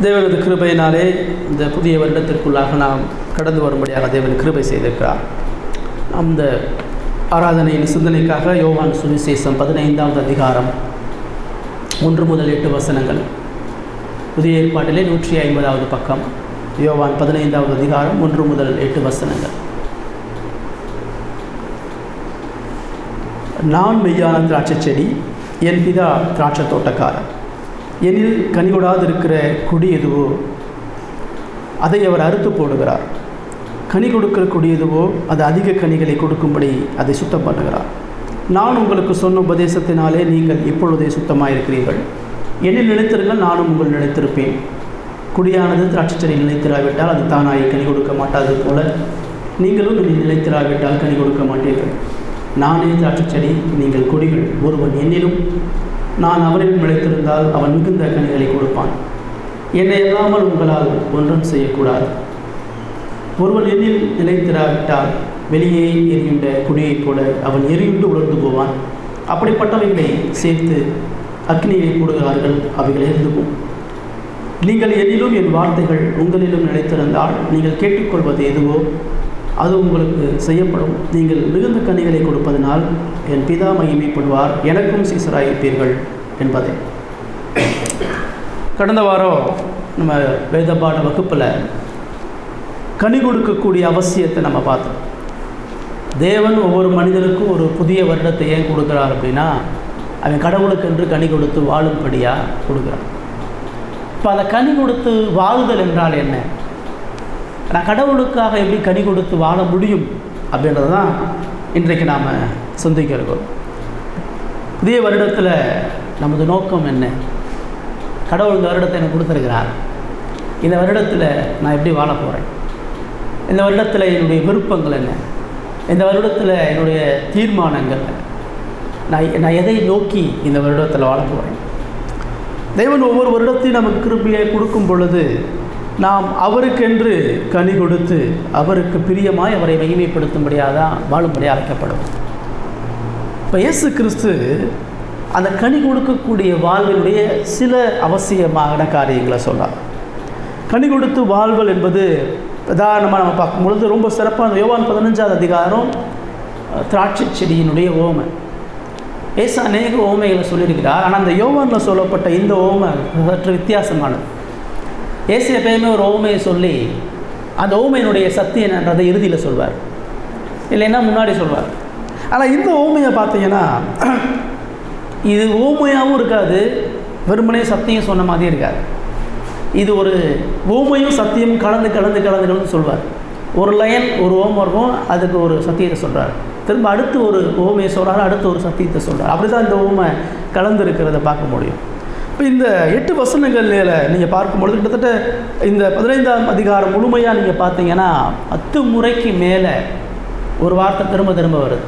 தேவனது கிருபையினாலே இந்த புதிய வருடத்திற்குள்ளாக நாம் கடந்து வரும்படியாக தேவன் கிருபை செய்திருக்கிறார். அந்த ஆராதனையின் சிந்தனைக்காக யோவான் சுவிசேஷம் 15வது அதிகாரம் 1 முதல் 8 வசனங்கள். புதிய ஏற்பாட்டிலே 150வது பக்கம். யோவான் 15வது அதிகாரம் 1 முதல் 8 வசனங்கள். நான் மெய்யான திராட்சை செடி, என் பிதா திராட்சை தோட்டக்காரர். என்னில் கனி கொடாதிருக்கிற கொடி எதுவோ அதை அவர் அறுத்து போடுகிறார். கனி கொடுக்கிற கொடி எதுவோ அது அதிக கனிகளை கொடுக்கும்படி அதை சுத்தம் பண்ணுகிறார். நான் உங்களுக்கு சொன்ன உபதேசத்தினாலே நீங்கள் இப்பொழுதே சுத்தமாக இருக்கிறீர்கள். என்னில் நிலைத்திருங்கள், நானும் உங்கள் நிலைத்திருப்பேன். குடியானது திராட்சை செடியில் நிலைத்திராவிட்டால் அது தானாய் கனி கொடுக்க மாட்டாது போல நீங்களும் என்னில் நிலைத்திராவிட்டால் கனி கொடுக்க மாட்டீர்கள். நானே திராட்சை செடி, நீங்கள் கொடிகள். ஒருவன் என்னிலும் நான் அவனிலும் நிலைத்திருந்தால் அவன் மிகுந்த கனிகளை கொடுப்பான். என்னை இல்லாமல் உங்களால் ஒன்றும் செய்யக்கூடாது. ஒருவன் என்னில் நிலைத்திராவிட்டால் வெளியே எரியுண்ட குடியைப் போல அவன் எரியுண்டு உலர்ந்து போவான். அப்படிப்பட்டவைகளை சேர்த்து அக்னியை போடுகிறார்கள், அவைகள் எரிந்து போகும். நீங்கள் என்னிலும் என் வார்த்தைகள் உங்களிலும் நிலைத்திருந்தால் நீங்கள் கேட்டுக்கொள்வது எதுவோ அது உங்களுக்கு செய்யப்படும். நீங்கள் மிகுந்த கனிகளை கொடுப்பதனால் என் பிதா மகிமைப்படுவார், எனக்கும் சீசராயிருப்பீர்கள் என்பதை. கடந்த வாரம் நம்ம வேத பாட வகுப்பில் கனி கொடுக்கக்கூடிய அவசியத்தை நம்ம பார்த்தோம். தேவன் ஒவ்வொரு மனிதனுக்கும் ஒரு புதிய வருடத்தை ஏன் கொடுக்குறார் அப்படின்னா, அவன் கடவுளுக்கென்று கனி கொடுத்து வாழும்படியாக கொடுக்குறான். இப்போ அந்த கனி கொடுத்து வாழுதல் என்றால் என்ன? நான் கடவுளுக்காக எப்படி கனி கொடுத்து வாழ முடியும் அப்படின்றது தான் இன்றைக்கு நாம் சிந்திக்க இருக்கோம். புதிய வருடத்தில் நமது நோக்கம் என்ன? கடவுள் இந்த வருடத்தை எனக்கு கொடுத்துருக்கிறார். இந்த வருடத்தில் நான் எப்படி வாழ போகிறேன்? இந்த வருடத்தில் என்னுடைய விருப்பங்கள் என்ன? இந்த வருடத்தில் என்னுடைய தீர்மானங்கள், நான் எதை நோக்கி இந்த வருடத்தில் வாழ போகிறேன்? தேவன் ஒவ்வொரு வருடத்தையும் நமக்கு கிருபையை கொடுக்கும் பொழுது நாம் அவருக்கென்று கனி கொடுத்து அவருக்கு பிரியமாய் அவரை மகிமைப்படுத்தும்படியாக தான் வாழும்படியாக அழைக்கப்படும். இப்போ இயேசு கிறிஸ்து அந்த கனி கொடுக்கக்கூடிய வாழ்வினுடைய சில அவசியமான காரியங்களை சொன்னார். கனி கொடுத்து வாழ்வல் என்பது உதாரணமாக நம்ம பார்க்கும்பொழுது ரொம்ப சிறப்பான யோவான் 15வது அதிகாரம் திராட்சை செடியினுடைய ஓமை. இயேசு அநேக ஓமைகளை சொல்லியிருக்கிறார். ஆனால் அந்த யோவானில் சொல்லப்பட்ட இந்த ஓமை சற்று வித்தியாசமானது. இயேசு எப்பயுமே ஒரு ஓமையை சொல்லி அந்த ஓமையினுடைய சத்தியம் என்னன்றதை இறுதியில் சொல்வார், இல்லைன்னா முன்னாடி சொல்வார். ஆனால் இந்த ஓமையை பார்த்தீங்கன்னா இது ஓமையாகவும் இருக்காது, வெறுமனே சத்தியம் சொன்ன மாதிரி இருக்காது. இது ஒரு ஓமையும் சத்தியமும் கலந்து சொல்வார். ஒரு லைன் ஒரு ஓமை இருக்கும், அதுக்கு ஒரு சத்தியத்தை சொல்கிறார், திரும்ப அடுத்து ஒரு ஓமையை சொல்கிறார், அடுத்து ஒரு சத்தியத்தை சொல்கிறார். அப்படி தான் இந்த ஓமை கலந்து இருக்கிறத பார்க்க முடியும். இப்போ இந்த 8 வசனங்களில் நீங்கள் பார்க்கும்பொழுது கிட்டத்தட்ட இந்த 15ஆம் அதிகாரம் முழுமையாக நீங்கள் பார்த்தீங்கன்னா 10 முறைக்கு மேலே ஒரு வார்த்தை திரும்ப வருது.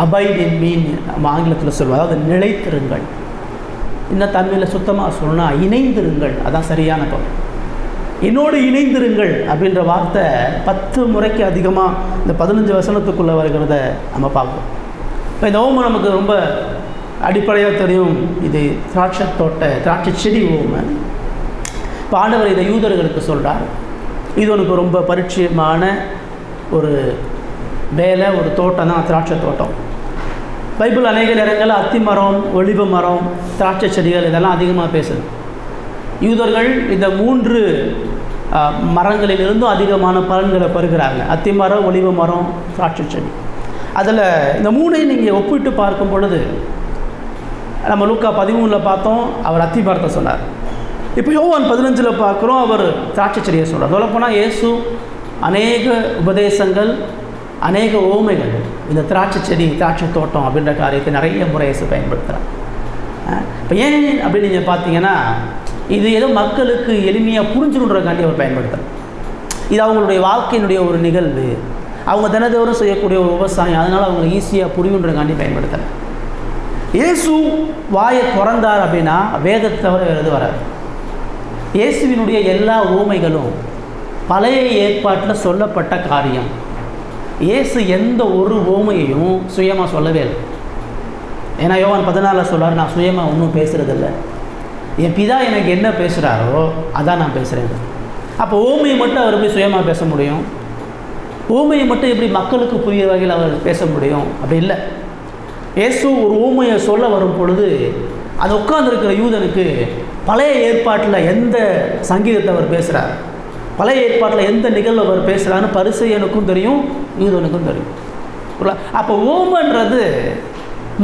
அபைட் இன் மீன் நம்ம ஆங்கிலத்தில் சொல்லுவோம், அதாவது நிலைத்திருங்கள். இன்னும் தமிழில் சுத்தமாக சொல்லணும் இணைந்திருங்கள், அதான் சரியான பொருள். என்னோடு இணைந்திருங்கள் அப்படின்ற வார்த்தை 10 முறைக்கு அதிகமாக இந்த 15 வசனத்துக்குள்ளே வருகிறத நம்ம பார்ப்போம். இப்போ இந்த ஓமை நமக்கு ரொம்ப அடிப்படையாக தெரியும். இது திராட்சை செடி ஓமை. இப்போ ஆண்டவர் இதை யூதர்களுக்கு சொல்கிறார். இது உனக்கு ரொம்ப பரிச்சயமான ஒரு வேலை, ஒரு தோட்டம் தான் திராட்சை தோட்டம். பைபிள் அநேக நேரங்களில் அத்தி மரம், ஒலிவ மரம், திராட்சை செடிகள் இதெல்லாம் அதிகமாக பேசுது. யூதர்கள் இந்த 3 மரங்களிலிருந்தும் அதிகமான பலன்களை பெறுகிறாங்க. அத்தி மரம், ஒலிவ மரம், திராட்சை செடி. அதில் இந்த 3ஐயும் நீங்கள் ஒப்பிட்டு பார்க்கும் பொழுது நம்ம லூக்கா 13 பார்த்தோம், அவர் அத்தி மரத்தை சொன்னார். இப்போ யோவான் 15 பார்க்குறோம், அவர் திராட்சை செடியை சொல்கிறார். சொல்லப்போனால் இயேசு அநேக உபதேசங்கள், அநேக ஓமைகள் இந்த திராட்சை செடி, திராட்சை தோட்டம் அப்படின்ற காரியத்தை நிறைய முறை இயேசு பயன்படுத்துகிறார். இப்போ ஏன் அப்படின்னு நீங்கள் பார்த்தீங்கன்னா, இது ஏதோ மக்களுக்கு எளிமையாக புரிஞ்சுன்றக்காண்டி அவர் பயன்படுத்துகிறார். இது அவங்களுடைய வாழ்க்கையினுடைய ஒரு நிகழ்வு, அவங்க தினதோறும் செய்யக்கூடிய ஒரு விவசாயம், அதனால் அவங்களுக்கு ஈஸியாக புரியுன்றக்காண்டி பயன்படுத்துகிறார். இயேசு வாயை திறந்தார் அப்படின்னா வேதத்தை தவிர வேறு எது வராது. இயேசுவினுடைய எல்லா ஓமைகளும் பழைய ஏற்பாட்டில் சொல்லப்பட்ட காரியம். இயேசு எந்த ஒரு ஓமையையும் சுயமாக சொல்லவே இல்லை. ஏன்னா யோவான் 14 சொல்கிறார், நான் சுயமாக ஒன்றும் பேசுகிறதில்ல, என் பிதா எனக்கு என்ன பேசுகிறாரோ அதான் நான் பேசுகிறேன். அப்போ ஓமையை மட்டும் அவர் எப்படி சுயமாக பேச முடியும்? ஓமையை மட்டும் எப்படி மக்களுக்கு புரிய வகையில் அவர் பேச முடியும்? அப்படி இல்லை. இயேசு ஒரு ஓமையை சொல்ல வரும் பொழுது அது உட்கார்ந்துருக்கிற யூதனுக்கு பழைய ஏற்பாட்டில் எந்த சங்கீதத்தை அவர் பேசுகிறார், பழைய ஏற்பாட்டில் எந்த நிகழ்வு அவர் பேசுகிறான்னு பரிசேயனுக்கும் தெரியும், யூதனுக்கும் தெரியும். அப்போ ஓமைன்றது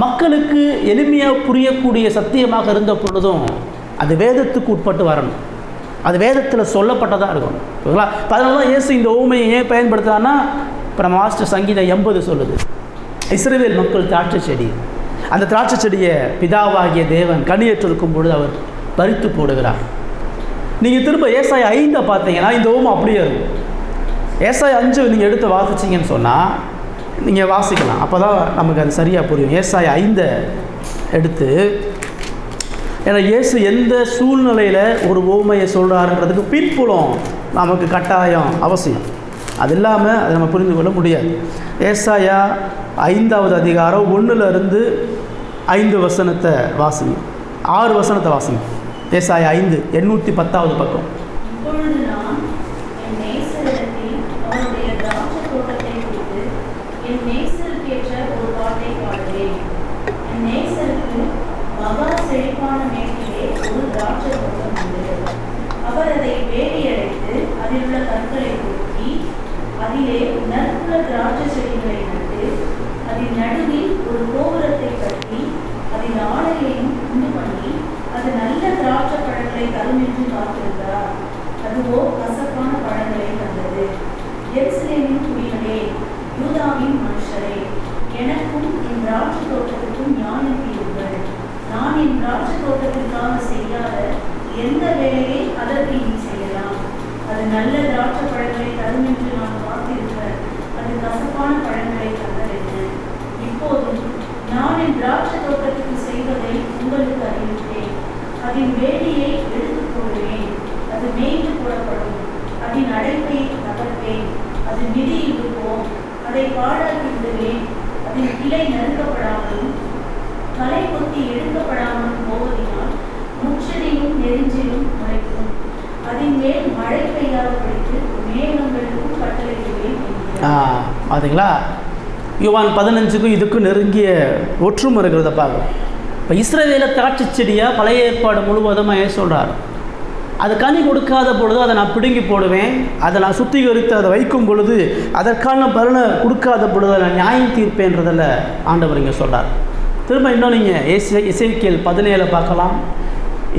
மக்களுக்கு எளிமையாக புரியக்கூடிய சத்தியமாக இருந்த பொழுதும் அது வேதத்துக்கு உட்பட்டு வரணும், அது வேதத்தில் சொல்லப்பட்டதாக இருக்கணும். ஓகேங்களா? அதனால தான் இயேசு இந்த ஓமையை ஏன் பயன்படுத்துகிறான்னா, இப்போ நம்ம மாஸ்டர் சங்கீதம் 80 சொல்லுது, இஸ்ரவேல் மக்கள் திராட்சை செடி, அந்த திராட்சை செடியை பிதாவாகிய தேவன் கனியேற்றிருக்கும் பொழுது அவர் பறித்து போடுகிறார். நீங்கள் திரும்ப ஏசாயா 5 பார்த்தீங்கன்னா இந்த ஓமை அப்படியே இருக்கும். ஏசாயா 5 நீங்கள் எடுத்து வாசிச்சிங்கன்னு சொன்னால் நீங்கள் வாசிக்கலாம், அப்போ தான் நமக்கு அது சரியாக புரியும். ஏசாயா 5 எடுத்து, ஏன்னா இயேசு எந்த சூழ்நிலையில் ஒரு ஓமையை சொல்கிறாருன்றதுக்கு பின்புலம் நமக்கு கட்டாயம் அவசியம். அது இல்லாமல் அதை நம்ம புரிந்து கொள்ள முடியாது. ஏசாயா 5வது அதிகாரம் 1லிருந்து 5 வசனத்தை வாசிங்க, 6 வசனத்தை வாசிங்க. ஏசாயா 5 810வது பக்கம். அவர் அதை வேலியடைத்து அதில் உள்ள கற்களை போக்கி அதிலே நற்குல திராட்சை செடிகளை நட்டு அதில் நடுவில் ஒரு கோபுரத்தை கட்டி அதில் ஆலையையும் உண்டு பண்ணி அது நல்ல திராட்சை பழங்களை தரும் என்று காத்திருந்தார். அதுவோ கசப்பான பழங்களை தந்தது. எருசலேமின் குடிகளே, யூதாவின் மனுஷரே, எனக்கும் என் திராட்சை தோட்டத்துக்கும் நியாயம் தீருங்கள். நான் என் திராட்சை தோட்டத்திற்காக செய்யாத எந்த வேலையை அதற்கு நீ செய்யலாம். அது நல்ல திராட்சை பழங்களை தரும் என்று நான் காத்திருக்கிறேன். அது கசப்பான பழங்களை தந்ததென்ன? இப்போதும் நான் என் திராட்சை தோட்டத்துக்கு செய்வதை உங்களுக்கு அறிவித்தேன். அதன் வேலியை எடுத்து போடுவேன், அது மேய்ந்து போடப்படும். அதன் அடைப்பை நகர்ப்பேன், அது மிதியில் இருக்கும். அதை பாழாக்கி விடுவேன். அதன் கிளை நறுக்கப்படாமலும் களை கொத்தி எடுக்கப்படாமலும் போவதினால் முச்செடியும் நெருஞ்சிலும் முளைக்கும். அதன் மேல் மழை பெய்யாதபடிக்கு மேகங்களுக்கும் கட்டளையிடுவேன். பார்த்தீங்களா? யோவான் 15க்கும் இதுக்கும் நெருங்கிய ஒற்றுமை இருக்கிறத பார்க்கலாம். இப்போ இஸ்ரவேல திராட்சை செடியாக பழைய ஏற்பாடு முழுவதுமாக சொல்கிறார். அது கனி கொடுக்காத பொழுது அதை நான் பிடுங்கி போடுவேன், அதை நான் சுத்திகரித்து அதை வைக்கும் பொழுது அதற்கான பலனை கொடுக்காத பொழுது நான் நியாயம் தீர்ப்பேன்றதில் ஆண்டவர் இங்கே சொல்கிறார். திரும்ப இன்னும் நீங்கள் எசேக்கியேல் 17 பார்க்கலாம்,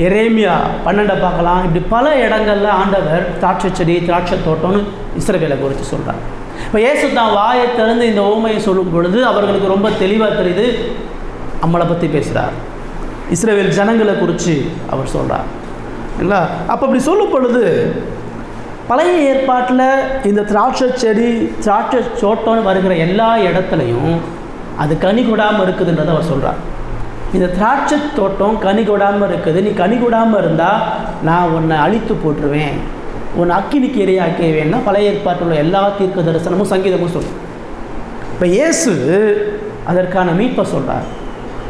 எரேமியா 12 பார்க்கலாம். இப்படி பல இடங்களில் ஆண்டவர் திராட்சை செடி, திராட்சை தோட்டம்னு இஸ்ரவேலை குறித்து சொல்கிறார். இப்போ இயேசு தான் வாயை திறந்து இந்த ஓமையை சொல்லும் பொழுது அவர்களுக்கு ரொம்ப தெளிவாக தெரியுது, நம்மளை பற்றி பேசுகிறார், இஸ்ரவேல் ஜனங்களை குறித்து அவர் சொல்கிறார். இல்லைங்களா? அப்போ அப்படி சொல்லும் பொழுது பழைய ஏற்பாட்டில் இந்த திராட்சை செடி, திராட்சை தோட்டம்னு வருகிற எல்லா இடத்துலையும் அது கனி கொடாமல் இருக்குதுன்றதை அவர் சொல்கிறார். இந்த திராட்சை தோட்டம் கனி கொடாமல் இருக்குது, நீ கனி கொடாமல் இருந்தால் நான் உன்னை அழித்து போட்டுருவேன், உன் அக்கினிக்கு இரையாக்குவேன்னா பழைய ஏற்பாட்டில் உள்ள எல்லா தீர்க்க தரிசனமும் சங்கீதமும் சொல்லும். இப்போ இயேசு அதற்கான மீட்பை சொல்கிறார்.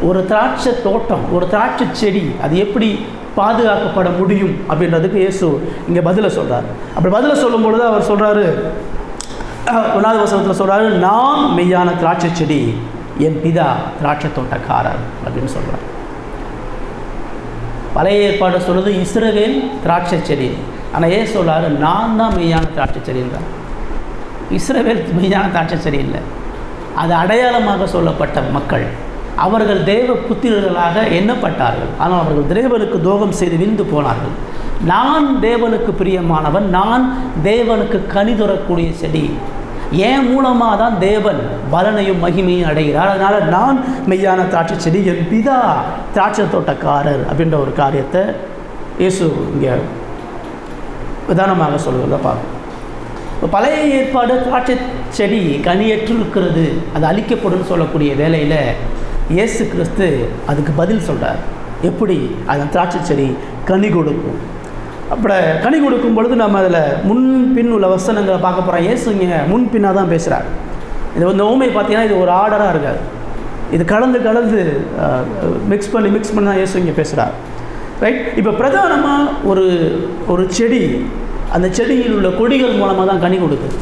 ஒரு திராட்சை தோட்டம், ஒரு திராட்சை செடி அது எப்படி பாதுகாக்கப்பட முடியும் அப்படின்றதுக்கு இயேசு இங்கே பதிலை சொல்கிறார். அப்படி பதிலை சொல்லும் பொழுது அவர் சொல்கிறாரு, 1வது வசனத்தில் சொல்கிறாரு, நான் மெய்யான திராட்சை செடி, என் பிதா திராட்சை தோட்டக்காரர் அப்படின்னு சொல்கிறார். பழைய ஏற்பாடு சொல்கிறது இஸ்ரவேல் திராட்சை செடி, ஆனால் ஏன் சொல்கிறாரு நான் தான் மெய்யான திராட்சை செடின்றார். இஸ்ரவேல் மெய்யான திராட்சை செடி இல்லை, அது அடையாளமாக சொல்லப்பட்ட மக்கள். அவர்கள் தேவ புத்திரர்களாக எண்ணப்பட்டார்கள், ஆனால் அவர்கள் தேவனுக்கு துரோகம் செய்து விழுந்து போனார்கள். நான் தேவனுக்கு பிரியமானவன், நான் தேவனுக்கு கனி தரக்கூடிய செடி, என் மூலமாக தான் தேவன் பலனையும் மகிமையும் அடைகிறார். அதனால் நான் மெய்யான திராட்சை செடி, என் பிதா திராட்சை தோட்டக்காரர் அப்படின்ற ஒரு காரியத்தை இயேசு இங்கே விதானமாக சொல்கிறத பார்க்கணும். இப்போ பழைய ஏற்பாடு திராட்சை செடி கனியற்று இருக்கிறது, அது அழிக்கப்படும் சொல்லக்கூடிய வேலையில் இயேசு கிறிஸ்து அதுக்கு பதில் சொல்கிறார். எப்படி அந்த திராட்சை செடி கனி கொடுக்கும். அப்படி கனி கொடுக்கும் பொழுது நம்ம அதில் முன்பின் உள்ள வசனங்களை பார்க்க போகிறோம். இயேசு இங்கே முன்பின்னாக தான் பேசுகிறார். இது வந்து ஓமை பார்த்தீங்கன்னா இது ஒரு ஆர்டராக இருக்காது, இது கலந்து மிக்ஸ் பண்ணி தான் இயேசு இங்கே பேசுகிறார். ரைட். இப்போ பிரதானமாக ஒரு செடி, அந்த செடியில் உள்ள கொடிகள் மூலமாக தான் கனி கொடுக்குது.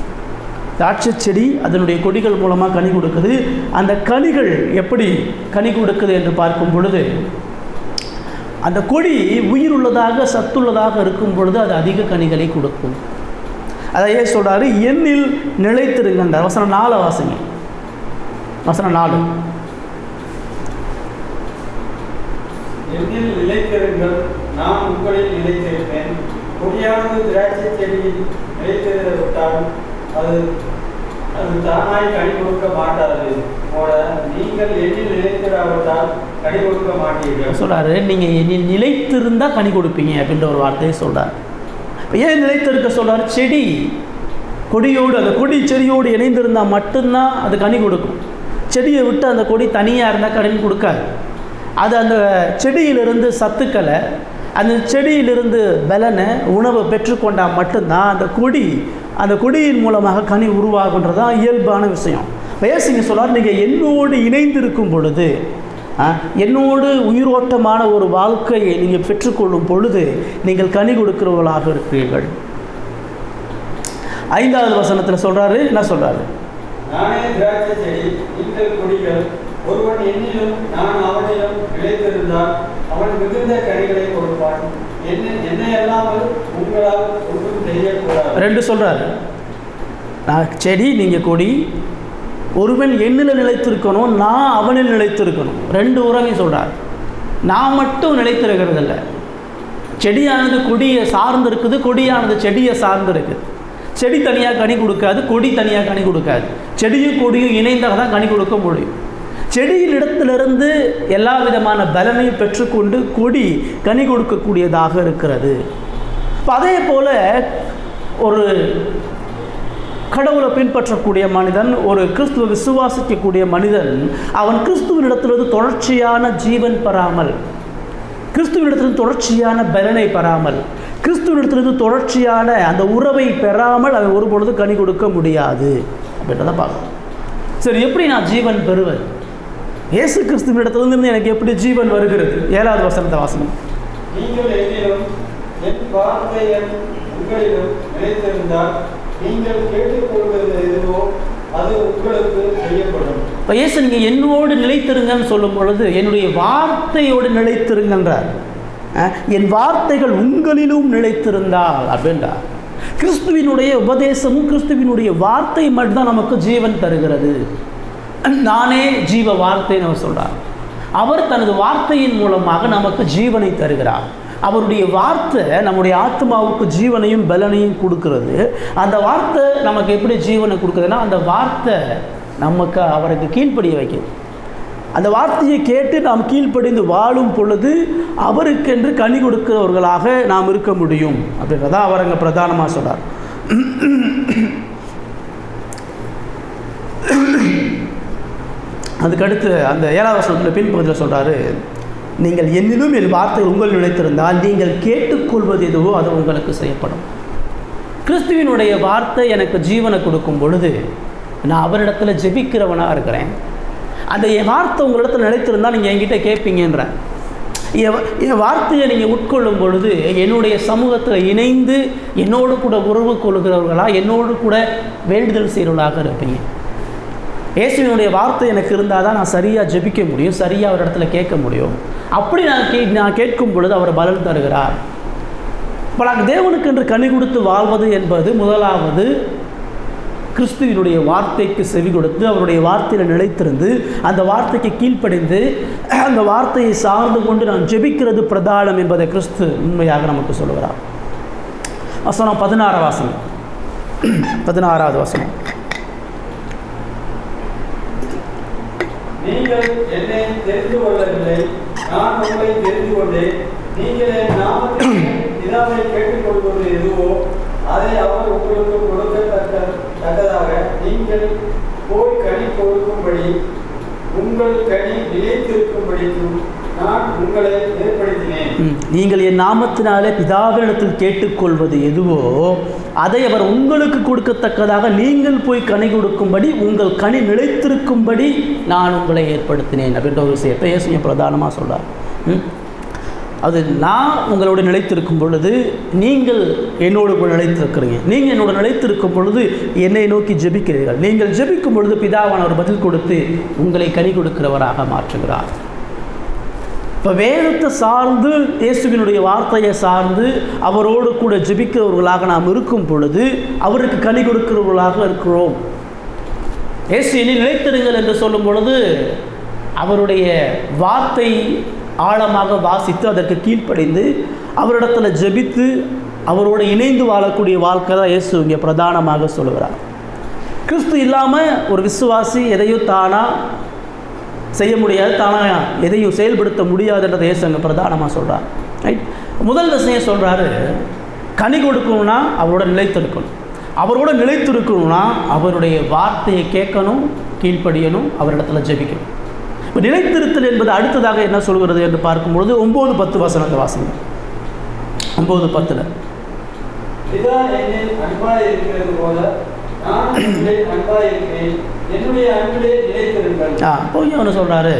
திராட்சை செடி அதனுடைய கொடிகள் மூலமாக கனி கொடுக்குது. அந்த கனிகள் எப்படி கனி கொடுக்குது என்று பார்க்கும் பொழுது, அந்த கொடி உயிருள்ளதாக சத்துள்ளதாக இருக்கும் பொழுது அது அதிக கனிகளை கொடுக்கும். அதையே சொல்கிறாரு, எண்ணில் நிலைத்திருங்கன்ற வசனம் 4 வாசிங்க. வசனம் 4. எண்ணில் நிலைத்திருங்கள், நான் உங்களில் நிலைத்திருப்பேன். கொடியானது திராட்சை செடியில் நிலைத்திருந்தால் அது தானாய் கனி கொடுக்க மாட்டாது. நீங்கள் எண்ணில் நிலைத்திராவிட்டால் கனி கொடுக்க மாட்டீர்கள் சொல்கிறாரு. நீங்கள் எண்ணில் நிலைத்திருந்தால் கனி கொடுப்பீங்க அப்படின்ற ஒரு வார்த்தையை சொல்கிறார். ஏன் நிலைத்திருக்க சொல்கிறார்? செடி கொடியோடு, அந்த கொடி செடியோடு இணைந்திருந்தால் மட்டும்தான் அது கனி கொடுக்கும். செடியை விட்டு அந்த கொடி தனியாக இருந்தால் கனி கொடுக்காது. அது அந்த செடியிலிருந்து சத்துக்களை, அந்த செடியிலிருந்து பலனை, உணவை பெற்றுக்கொண்டால் மட்டும்தான் அந்த கொடியின் மூலமாக கனி உருவாகுன்றதான் இயல்பான விஷயம். பேசிங்க சொல்கிறார், நீங்கள் என்னோடு இணைந்திருக்கும் பொழுது, என்னோடு உயிரோட்டமான ஒரு வாழ்க்கையை நீங்கள் பெற்றுக்கொள்ளும் பொழுது நீங்கள் கனி கொடுக்கிறவர்களாக இருக்கிறீர்கள். 5வது வசனத்தில் சொல்கிறாரு, என்ன சொல்கிறாரு? நானே திராட்சை செடி, நீங்கள் கொடிகள். ஒருவன் என்னிலும் நான் அவனிலும் நிலைத்திருந்தால் அவன் மிகுந்த கனிகளை கொடுப்பான். என்னை அல்லாமல் உங்களால் ஒன்றும் செய்யக்கூடாது. 2 சொல்கிறாரு. நான் செடி, நீங்கள் கொடி. ஒருவன் என்னில் நிலைத்திருக்கணும், நான் அவனில் நிலைத்திருக்கணும். 2 உறவையும் சொல்கிறார். நான் மட்டும் நிலைத்திருக்கிறது இல்லை. செடியானது கொடியை சார்ந்து இருக்குது, கொடியானது செடியை சார்ந்து இருக்குது. செடி தனியாக கனி கொடுக்காது, கொடி தனியாக கனி கொடுக்காது. செடியும் கொடியும் இணைந்தாக தான் கனி கொடுக்க முடியும். செடியின் இடத்திலிருந்து எல்லா விதமான பலனையும் பெற்றுக்கொண்டு கொடி கனி கொடுக்கக்கூடியதாக இருக்கிறது. இப்போ அதே போல் ஒரு கடவுளை பின்பற்றக்கூடிய மனிதன், ஒரு கிறிஸ்துவ விசுவாசிக்கக்கூடிய மனிதன், அவன் கிறிஸ்துவனிடத்திலிருந்து தொடர்ச்சியான ஜீவன் பெறாமல், கிறிஸ்துவனிடத்திலிருந்து தொடர்ச்சியான பலனை பெறாமல், கிறிஸ்துவனிடத்திலிருந்து தொடர்ச்சியான அந்த உறவை பெறாமல் அவன் ஒருபொழுது கனி கொடுக்க முடியாது அப்படின்றத பார்க்கணும். சரி, எப்படி நான் ஜீவன் பெறுவது? இயேசு கிறிஸ்துவனிடத்திலிருந்து எனக்கு எப்படி ஜீவன் வருகிறது? 7வது வசனத்தை வாசனம். நீங்கள் என்னிலும் என் வார்த்தைகள் உங்களிலும் நிலைத்திருந்தால் நீங்கள் கேட்டுக்கொள்வது எதுவோ அது உங்களுக்கு செய்யப்படும். இப்போ இயேசு நீங்கள் என்னோடு நிலைத்திருங்கன்னு சொல்லும் பொழுது என்னுடைய வார்த்தையோடு நிலைத்திருங்கன்றார். என் வார்த்தைகள் உங்களிலும் நிலைத்திருந்தால் அப்படின்றார். கிறிஸ்துவினுடைய உபதேசமும் கிறிஸ்துவினுடைய வார்த்தை மட்டும்தான் நமக்கு ஜீவன் தருகிறது. நானே ஜீவ வார்த்தைன்னு அவர் சொல்கிறார். அவர் தனது வார்த்தையின் மூலமாக நமக்கு ஜீவனை தருகிறார். அவருடைய வார்த்தை நம்முடைய ஆத்மாவுக்கு ஜீவனையும் பலனையும் கொடுக்கிறது. அந்த வார்த்தை நமக்கு எப்படி ஜீவனை கொடுக்குதுன்னா, அந்த வார்த்தை நமக்கு அவருக்கு கீழ்ப்படிய வைக்குது. அந்த வார்த்தையை கேட்டு நாம் கீழ்ப்படிந்து வாழும் பொழுது அவருக்கென்று கனி கொடுக்கிறவர்களாக நாம் இருக்க முடியும் அப்படின்றதான் அவர் அங்கே பிரதானமாக சொல்கிறார். அதுக்கடுத்து அந்த 7வது வசனத்தில் பின்பகுதியில் சொல்கிறாரு, நீங்கள் என்னிலும் என் வார்த்தை உங்கள் நிலைத்திருந்தால் நீங்கள் கேட்டுக்கொள்வது எதுவோ அது உங்களுக்கு செய்யப்படும். கிறிஸ்துவினுடைய வார்த்தை எனக்கு ஜீவனை கொடுக்கும் பொழுது நான் அவரிடத்துல ஜெபிக்கிறவனாக இருக்கிறேன். அந்த என் வார்த்தை உங்களிடத்தில் நிலைத்திருந்தால் நீங்கள் என்கிட்ட கேட்பீங்கன்ற என் வார்த்தையை நீங்கள் உட்கொள்ளும் பொழுது என்னுடைய சமூகத்தில் இணைந்து என்னோடு கூட உறவு கொள்கிறவர்களாக, என்னோடு கூட வேண்டுதல் செய்கிறவர்களாக இருப்பீங்க. இயேசுவினுடைய வார்த்தை எனக்கு இருந்தால் தான் நான் சரியாக ஜெபிக்க முடியும், சரியாக ஒரு இடத்துல கேட்க முடியும். அப்படி நான் கேட்கும் பொழுது அவர் பலன் தருகிறார். இப்போ நாங்கள் தேவனுக்கு என்று கனி கொடுத்து வாழ்வது என்பது முதலாவது கிறிஸ்துவினுடைய வார்த்தைக்கு செவி கொடுத்து அவருடைய வார்த்தையில் நிலைத்திருந்து அந்த வார்த்தைக்கு கீழ்ப்படிந்து அந்த வார்த்தையை சார்ந்து கொண்டு நான் ஜெபிக்கிறது பிரதானம் என்பதை கிறிஸ்து உண்மையாக நமக்கு சொல்லுகிறார். வசனம் 16 வாசனம். 16வது வசனம். நீங்கள் என்னை தெரிந்து கொள்ளவில்லை, நான் உங்களை தெரிந்து கொண்டேன். நீங்கள் என் நாமத்தில் பிதாவை கேட்டுக்கொள்வது எதுவோ அதை அவர் உங்களுக்கு கொடுக்கத்தக்கதாக நீங்கள் போய் கனி கொடுக்கும்படி உங்கள் கனி நிலைத்திருக்கும்படிக்கும் நான் உங்களை ஏற்படுத்தினேன். நீங்கள் என் நாமத்தினாலே பிதாவினிடத்தில் கேட்டுக்கொள்வது எதுவோ அதை அவர் உங்களுக்கு கொடுக்கத்தக்கதாக நீங்கள் போய் கனி கொடுக்கும்படி உங்கள் கனி நிலைத்திருக்கும்படி நான் உங்களை ஏற்படுத்தினேன் அப்படின்ற ஒரு விஷயத்தை இயேசு பிரதானமாக சொல்கிறார். அது நான் உங்களோடு நிலைத்திருக்கும் பொழுது நீங்கள் என்னோடு கூட நிலைத்திருக்கிறீங்க. நீங்கள் என்னோடு நிலைத்திருக்கும் பொழுது என்னை நோக்கி ஜெபிக்கிறீர்கள். நீங்கள் ஜெபிக்கும் பொழுது பிதாவானவர் பதில் கொடுத்து உங்களை கனி கொடுக்கிறவராக மாற்றுகிறார். இப்போ வேதத்தை சார்ந்து இயேசுவினுடைய வார்த்தையை சார்ந்து அவரோடு கூட ஜெபிக்கிறவர்களாக நாம் இருக்கும் பொழுது அவருக்கு கனி கொடுக்கிறவர்களாக இருக்கிறோம். இயேசு இனி நிலைத்திருங்கள் என்று சொல்லும் பொழுது அவருடைய வார்த்தை ஆழமாக வாசித்து அதற்கு கீழ்ப்படிந்து அவரிடத்தில் ஜெபித்து அவரோடு இணைந்து வாழக்கூடிய வாழ்க்கை தான் இயேசு இங்கே பிரதானமாக சொல்லுகிறார். கிறிஸ்து இல்லாமல் ஒரு விசுவாசி எதையும் தானாக செய்ய முடியாது, தானாக எதையும் செயல்படுத்த முடியாதுன்றதை இயேசு அங்கே பிரதானமாக சொல்கிறார். ரைட். முதல் விஷயம் சொல்கிறாரு, கனி கொடுக்கணும்னா அவரோட நிலைத்திருக்கணும். அவரோட நிலைத்திருக்கணும்னா அவருடைய வார்த்தையை கேட்கணும், கீழ்ப்படியணும், அவரிடத்தில் ஜெபிக்கணும். இப்போ நிலைத்திருத்தல் என்பது அடுத்ததாக என்ன சொல்கிறது என்று பார்க்கும்பொழுது 9-10 வசனத்தை வாசிங்க. 9-10 பிதா என்னில் அன்பாய் இருக்கிறது போல நான் உங்களில் அன்பாய் இருக்கிறேன், என்னுடைய அன்பிலே நிலைத்திருங்கள். போய் அவனு சொல்கிறாரு,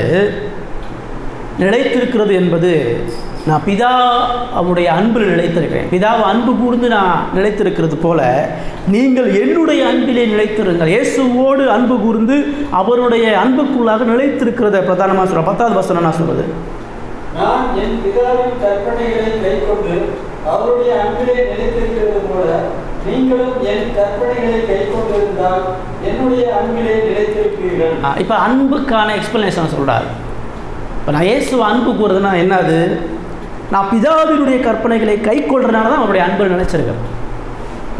நிலைத்திருக்கிறது என்பது நான் பிதா அவருடைய அன்பில் நிலைத்திருக்கிறேன். பிதாவை அன்பு கூர்ந்து நான் நிலைத்திருக்கிறது போல நீங்கள் என்னுடைய அன்பிலே நிலைத்திருங்கள். இயேசுவோடு அன்பு கூர்ந்து அவருடைய அன்புக்குள்ளாக நிலைத்திருக்கிறத பிரதானமாக சொல்கிறேன். 10வது வசனம் நான் சொல்கிறது, நான் என் பிதாவின் கற்பனைகளை கைக்கொண்டு அவருடைய அன்பிலே நிலைத்திருக்கிறது போல நீங்களும் என் கற்பனைகளை கைக்கொண்டிருந்தால் என்னுடைய அன்பிலே நிலைத்திருப்பீர்கள். இப்போ அன்புக்கான எக்ஸ்பிளனேஷன் சொல்கிறார். இப்போ நான் இயேசுவை அன்பு கூறுறதுன்னா என்னது? நான் பிதாவினுடைய கற்பனைகளை கை கொள்றதுனால தான் அவருடைய அன்பை நினைச்சிருக்கேன்.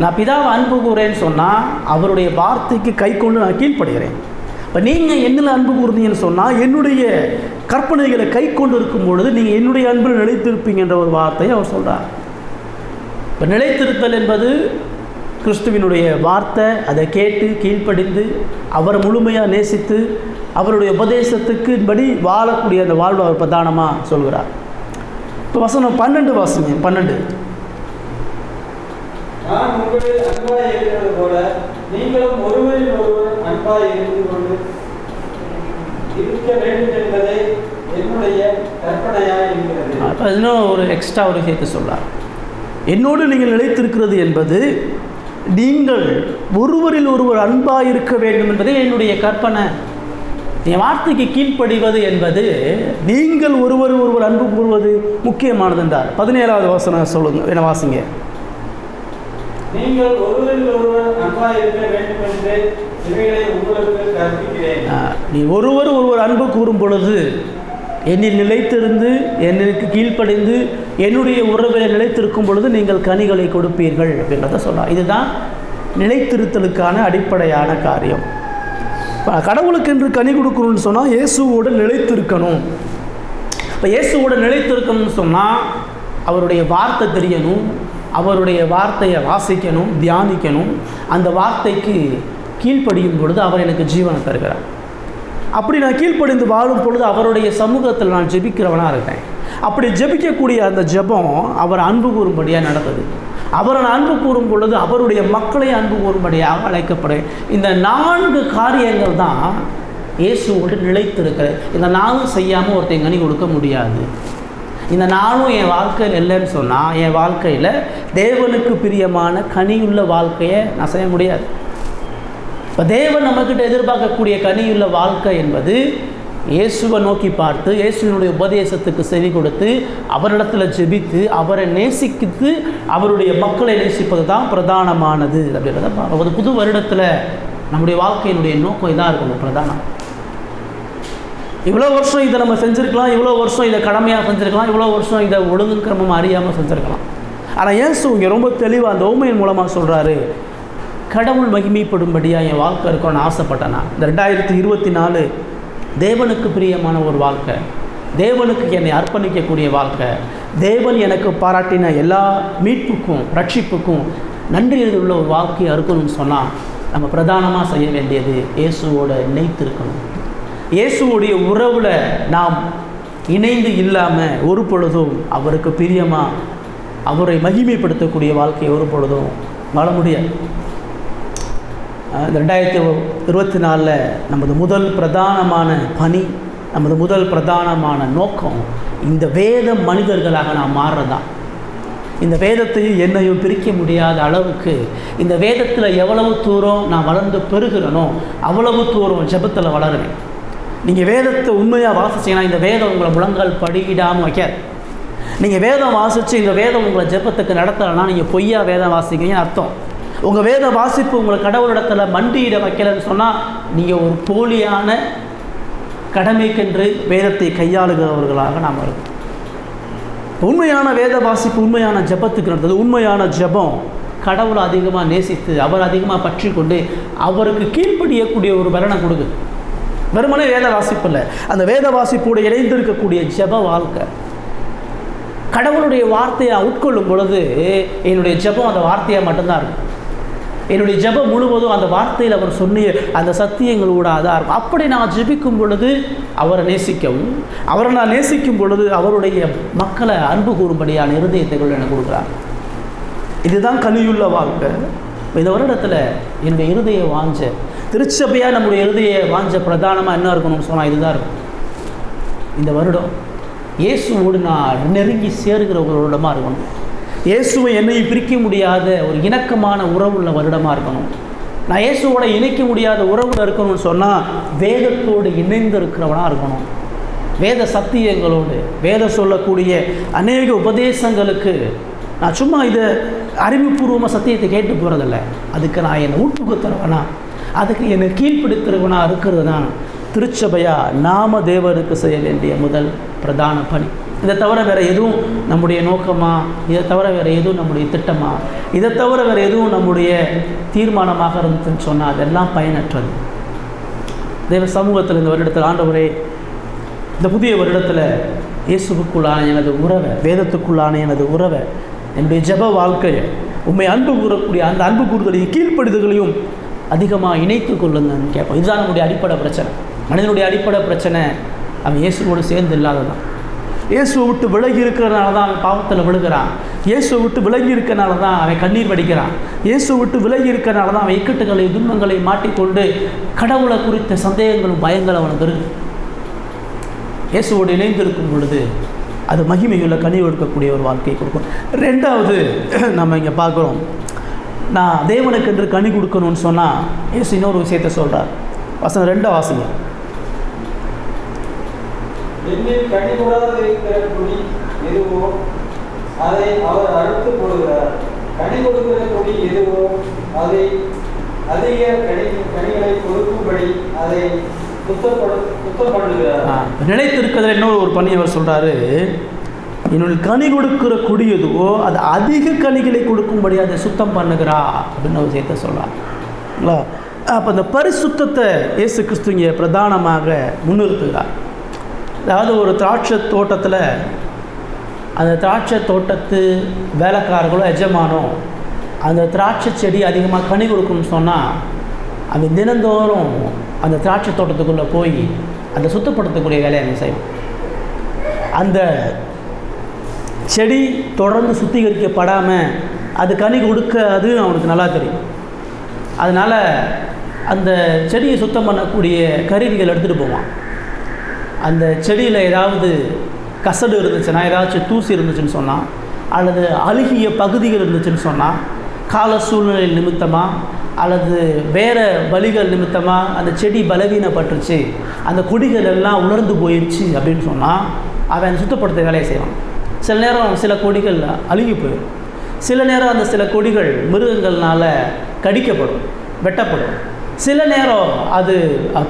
நான் பிதாவை அன்பு கூறேன்னு சொன்னால் அவருடைய வார்த்தைக்கு கை கொண்டு நான் கீழ்ப்படுகிறேன். இப்போ நீங்கள் என்னில் அன்பு கூர்ந்தீங்கன்னு சொன்னால் என்னுடைய கற்பனைகளை கை கொண்டு இருக்கும் பொழுது நீங்கள் என்னுடைய அன்பில் நிலைத்திருப்பீங்கன்ற ஒரு வார்த்தையை அவர் சொல்கிறார். இப்போ நிலைத்திருத்தல் என்பது கிறிஸ்துவினுடைய வார்த்தை, அதை கேட்டு கீழ்ப்படிந்து அவரை முழுமையாக நேசித்து அவருடைய உபதேசத்துக்கு படி வாழக்கூடிய அந்த வாழ்வை அவர் பிரதானமாக சொல்கிறார். இப்போ வசனம் 12 வாசிங்க. 12 நான் உங்களில் அன்பாய் இருக்கிறது போல நீங்களும் ஒருவரில் ஒருவர் அன்பாய் இருந்து கொண்டு இருக்க வேண்டும் என்பதை என்னுடைய கற்பனையாக இருக்கிறது. இப்போ இன்னும் ஒரு எக்ஸ்ட்ரா ஒரு சேர்த்து சொல்கிறார். என்னோடு நீங்கள் நிலைத்திருக்கிறது என்பது நீங்கள் ஒருவரில் ஒருவர் அன்பாக இருக்க வேண்டும் என்பதே என்னுடைய கற்பனை. என் வார்த்தைக்கு கீழ்ப்படிவது என்பது நீங்கள் ஒருவர் ஒருவர் அன்பு கூறுவது முக்கியமானது என்றார். 17வது வசனம் சொல்லுங்க, என்ன வாசிங்க. நீங்கள் ஒருவரில் ஒருவர் அன்பாய் இருக்க வேண்டும் என்று இவைகளை உங்களுக்கு கற்பிக்கிறேன். நீ ஒருவர் ஒருவர் அன்பு கூறும் பொழுது என்னில் நிலைத்திருந்து என்னுக்கு கீழ்ப்படிந்து என்னுடைய உறவை நிலைத்திருக்கும் பொழுது நீங்கள் கனிகளை கொடுப்பீர்கள் அப்படின்றத சொல்லலாம். இதுதான் நிலைத்திருத்தலுக்கான அடிப்படையான காரியம். கடவுளுக்கு என்று கனி கொடுக்கணும்னு சொன்னால் இயேசுவோடு நிலைத்திருக்கணும். இப்போ இயேசுவோடு நிலைத்திருக்கணும்னு சொன்னால் அவருடைய வார்த்தை தெரியணும், அவருடைய வார்த்தையை வாசிக்கணும், தியானிக்கணும். அந்த வார்த்தைக்கு கீழ்ப்படியும் பொழுது அவர் எனக்கு ஜீவனை தருகிறார். அப்படி நான் கீழ்ப்படிந்து வாழும் பொழுது அவருடைய சமூகத்தில் நான் ஜெபிக்கிறவனாக இருக்கேன். அப்படி ஜெபிக்கக்கூடிய அந்த ஜெபம் அவர் அன்பு கூறும்படியாக நடந்தது. அவரை நான் அன்பு கூறும் பொழுது அவருடைய மக்களை அன்பு கூறும்படியாக அழைக்கப்படும். இந்த 4 காரியங்கள் தான் இயேசுவோடு நிலைத்திருக்கிறது. இந்த 4 செய்யாமல் ஒருத்தன் கனி கொடுக்க முடியாது. இந்த 4 என் வாழ்க்கையில் இல்லைன்னு சொன்னால் என் வாழ்க்கையில் தேவனுக்கு பிரியமான கனியுள்ள வாழ்க்கையை நான் செய்ய முடியாது. இப்போ தேவன் நம்மக்கிட்ட எதிர்பார்க்கக்கூடிய கனியுள்ள வாழ்க்கை என்பது இயேசுவை நோக்கி பார்த்து இயேசுவினுடைய உபதேசத்துக்கு செவி கொடுத்து அவரிடத்தில் ஜெபித்து அவரை நேசித்து அவருடைய மக்களை நேசிப்பது தான் பிரதானமானது அப்படின்றத ஒரு புது வருடத்தில் நம்முடைய வாழ்க்கையினுடைய நோக்கம் இதாக இருக்கணும். பிரதானம் இவ்வளோ வருஷம் இதை நம்ம செஞ்சுருக்கலாம், இவ்வளோ வருஷம் இதை கடமையாக செஞ்சுருக்கலாம், இவ்வளோ வருஷம் இதை ஒழுங்கு கிரமமாக அறியாமல் செஞ்சுருக்கலாம். ஆனால் இயேசு இங்கே ரொம்ப தெளிவாக அந்த ஓமையின் மூலமாக சொல்கிறாரு, கடவுள் மகிமைப்படும்படியாக என் வாழ்க்கை இருக்கணும்னு ஆசைப்பட்டேன்னா இந்த 2024 தேவனுக்கு பிரியமான ஒரு வாழ்க்கை, தேவனுக்கு என்னை அர்ப்பணிக்கக்கூடிய வாழ்க்கை, தேவன் எனக்கு பாராட்டின எல்லா மீட்புக்கும் ரட்சிப்புக்கும் நன்றி உள்ள ஒரு வாழ்க்கையை இருக்கணும்னு சொன்னால் நம்ம பிரதானமாக செய்ய வேண்டியது இயேசுவோட இணைத்திருக்கணும். இயேசுவோடைய உறவில் நாம் இணைந்து இல்லாமல் ஒரு பொழுதும் அவருக்கு பிரியமாக அவரை மகிமைப்படுத்தக்கூடிய வாழ்க்கையை ஒரு பொழுதும் வாழ முடியாது. இந்த 2024 நமது முதல் பிரதானமான பணி, நமது முதல் பிரதானமான நோக்கம் இந்த வேத மனிதர்களாக நாம் மாறுறதான். இந்த வேதத்தையும் என்னையும் பிரிக்க முடியாத அளவுக்கு இந்த வேதத்தில் எவ்வளவு தூரம் நான் வளர்ந்து பெறுகிறேனோ அவ்வளவு தூரம் ஜெபத்தில் வளருவேன். நீங்கள் வேதத்தை உண்மையாக வாசிச்சிங்கன்னா இந்த வேதம் உங்களை முழங்கால் படியிடாமல் வைக்காது. நீங்கள் வேதம் வாசித்து இந்த வேதம் உங்களை ஜெபத்துக்கு நடத்தலைன்னா நீங்கள் பொய்யா வேதம் வாசிக்கிறீங்கன்னு அர்த்தம். உங்கள் வேத வாசிப்பு உங்களை கடவுளிடத்தில் மண்டியிட வைக்கலைன்னு சொன்னால் நீங்கள் ஒரு போலியான கடமைக்கென்று வேதத்தை கையாளுகிறவர்களாக நாம் இருக்கோம். உண்மையான வேத வாசிப்பு உண்மையான ஜெபத்துக்கு நடந்தது. உண்மையான ஜெபம் கடவுளை அதிகமாக நேசித்து அவர் அதிகமாக பற்றி கொண்டு அவருக்கு கீழ்ப்படியக்கூடிய ஒரு பலனை கொடுக்குது. வெறுமனே வேத வாசிப்பு இல்லை, அந்த வேத வாசிப்போடு இணைந்திருக்கக்கூடிய ஜெப வாழ்க்கை. கடவுளுடைய வார்த்தையை உட்கொள்ளும் பொழுது என்னுடைய ஜெபம் அந்த வார்த்தையாக மட்டும்தான் இருக்கும். என்னுடைய ஜெபம் முழுவதும் அந்த வார்த்தையில் அவர் சொன்னிய அந்த சத்தியங்களோட அதாக இருக்கும். அப்படி நான் ஜெபிக்கும் பொழுது அவரை நேசிக்கவும், அவரை நான் நேசிக்கும் பொழுது அவருடைய மக்களை அன்பு கூறும்படியான இருதயத்தை எனக்கு கொடுக்குறார். இதுதான் கனியுள்ள வாழ்க்கை. இந்த வருடத்தில் என்னுடைய இருதய வாஞ்ச திருச்சபையாக நம்முடைய இருதய வாஞ்ச பிரதானமாக என்ன இருக்கணும்னு சொன்னால் இதுதான் இருக்கும். இந்த வருடம் இயேசுவோடு நான் நெருங்கி சேருகிற ஒரு வருடமாக இருக்கணும். இயேசுவை என்னையும் பிரிக்க முடியாத ஒரு இணக்கமான உறவுள்ள வருடமாக இருக்கணும். நான் இயேசுவோட இணைக்க முடியாத உறவில் இருக்கணும்னு சொன்னால் வேதத்தோடு இணைந்து இருக்கிறவனாக இருக்கணும். வேத சத்தியங்களோடு வேதம் சொல்லக்கூடிய அநேக உபதேசங்களுக்கு நான் சும்மா இதை அறிவுபூர்வமாக சத்தியத்தை கேட்டு போகிறதில்ல. அதுக்கு நான் என்னை உட்புகுத்துறவனா, அதுக்கு என்னை கீழ்ப்பிடித்துறவனா இருக்கிறது தான் திருச்சபையாக நாம தேவனுக்கு செய்ய வேண்டிய முதல் பிரதான பணி. இதை தவிர வேறு எதுவும் நம்முடைய நோக்கமா, இதை தவிர வேறு எதுவும் நம்முடைய திட்டமா, இதை தவிர வேறு எதுவும் நம்முடைய தீர்மானமாக இருந்துச்சுன்னு சொன்னால் அதெல்லாம் பயனற்றது. தேவ சமூகத்தில் இந்த வருடத்தில் ஆண்டவரே, இந்த புதிய வருடத்தில் இயேசுவுக்குள்ளான எனது உறவை, வேதத்துக்குள்ளான எனது உறவை, என்னுடைய ஜெப வாழ்க்கையை, உண்மை அன்பு கூறக்கூடிய அந்த அன்பு கூறுதலையும் கீழ்ப்படுதல்களையும் அதிகமாக இணைத்து கொள்ளுங்கன்னு கேட்போம். இதுதான் நம்முடைய அடிப்படை பிரச்சனை. மனிதனுடைய அடிப்படை பிரச்சனை அவன் இயேசுவோடு சேர்ந்து இல்லாததான். இயேசுவை விட்டு விலகி இருக்கிறனால தான் அவன் பாவத்தில் விழுகிறான். இயேசுவை விட்டு விலகி இருக்கிறனால தான் அவன் கண்ணீர் வடிக்கிறான். இயேசுவை விட்டு விலகி இருக்கிறனால தான் அவன் இக்கட்டுகளை துன்பங்களை மாட்டிக்கொண்டு கடவுளை குறித்த சந்தேகங்களும் பயங்கள் அவனுக்கு இருக்கு. இயேசுவோடு இணைந்திருக்கும் பொழுது அது மகிமையுள்ள கனி கொடுக்கக்கூடிய ஒரு வாழ்க்கையை கொடுக்கும். ரெண்டாவது நம்ம இங்கே பார்க்குறோம், நான் தேவனுக்கு என்று கனி கொடுக்கணும்னு சொன்னால் இயேசு இன்னொரு விஷயத்தை சொல்கிறார். வசனம் 2 வாசிங்க. என்னில் கனி கொடாது இருக்கிற கொடி எதுவோ அதை அவர் அறுத்து போடுகிறார். கனி கொடுக்கிற கொடி எதுவோ அதை அதிக கனிகளை கொடுக்கும்படி அதை சுத்தம் பண்ணுகிறார். நிலைத்திருக்கிறதுல இன்னொரு ஒரு பணி அவர் சொல்கிறாரு. என்னுடைய கனி கொடுக்கிற கொடி எதுவோ அது அதிக கனிகளை கொடுக்கும்படி அதை சுத்தம் பண்ணுகிறா அப்படின்னு ஒரு விஷயத்தை சொல்கிறாங்களா. அப்போ அந்த பரிசுத்தத்தை இயேசு கிறிஸ்து இங்கே பிரதானமாக முன்னிறுத்துகிறார். அதாவது ஒரு திராட்சை தோட்டத்தில் அந்த திராட்சை தோட்டத்து வேலைக்காரர்களோ எஜமானோ அந்த திராட்சை செடி அதிகமாக கனி கொடுக்கணும்னு சொன்னால் அந்த தினந்தோறும் அந்த திராட்சை தோட்டத்துக்குள்ளே போய் அந்த சுத்தப்படுத்தக்கூடிய வேலையை அவங்க செய்வோம். அந்த செடி தொடர்ந்து சுத்திகரிக்கப்படாமல் அது கனி கொடுக்காது அவனுக்கு நல்லா தெரியும். அதனால் அந்த செடியை சுத்தம் பண்ணக்கூடிய கருவிகள் எடுத்துகிட்டு போவான். அந்த செடியில் ஏதாவது கசடு இருந்துச்சுன்னா, ஏதாச்சும் தூசி இருந்துச்சுன்னு சொன்னால், அல்லது அழுகிய பகுதிகள் இருந்துச்சுன்னு சொன்னால், கால சூழ்நிலை நிமித்தமாக அல்லது வேறு வழிகள் நிமித்தமாக அந்த செடி பலவீனப்பட்டுருச்சு, அந்த கொடிகள் எல்லாம் உலர்ந்து போயிடுச்சு அப்படின்னு சொன்னால் அவன் சுத்தப்படுத்த வேலையை செய்வான். சில நேரம் சில கொடிகள் அழுகி போயிடும். சில நேரம் அந்த சில கொடிகள் மிருகங்கள்னால் கடிக்கப்படும், வெட்டப்படும். சில நேரம் அது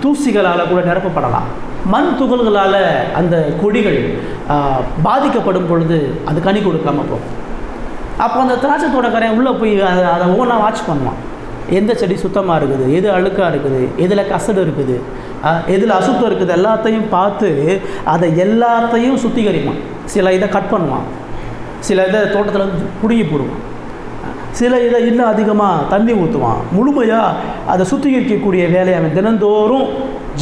தூசிகளால் கூட நிரப்பப்படலாம். மண் துகள்களால் அந்த கொடிகள் பாதிக்கப்படும் பொழுது அது கனி கொடுக்காமல் போகும். அப்போ அந்த திராட்சை தோட்டக்காரன் உள்ளே போய் அதை ஒவ்வொன்றா வாட்ச் பண்ணுவான். எந்த செடி சுத்தமாக இருக்குது, எது அழுக்காக இருக்குது, எதில் கசடு இருக்குது, எதில் அசுத்தம் இருக்குது, எல்லாத்தையும் பார்த்து அதை எல்லாத்தையும் சுத்திகரிப்பான். சில இதை கட் பண்ணுவான், சில இதை தோட்டத்தில் வந்து பிடுங்கி போடுவான், சில இதை இன்னும் அதிகமாக தண்ணி ஊற்றுவான். முழுமையாக அதை சுத்திகரிக்கக்கூடிய வேலையை அவன் தினந்தோறும்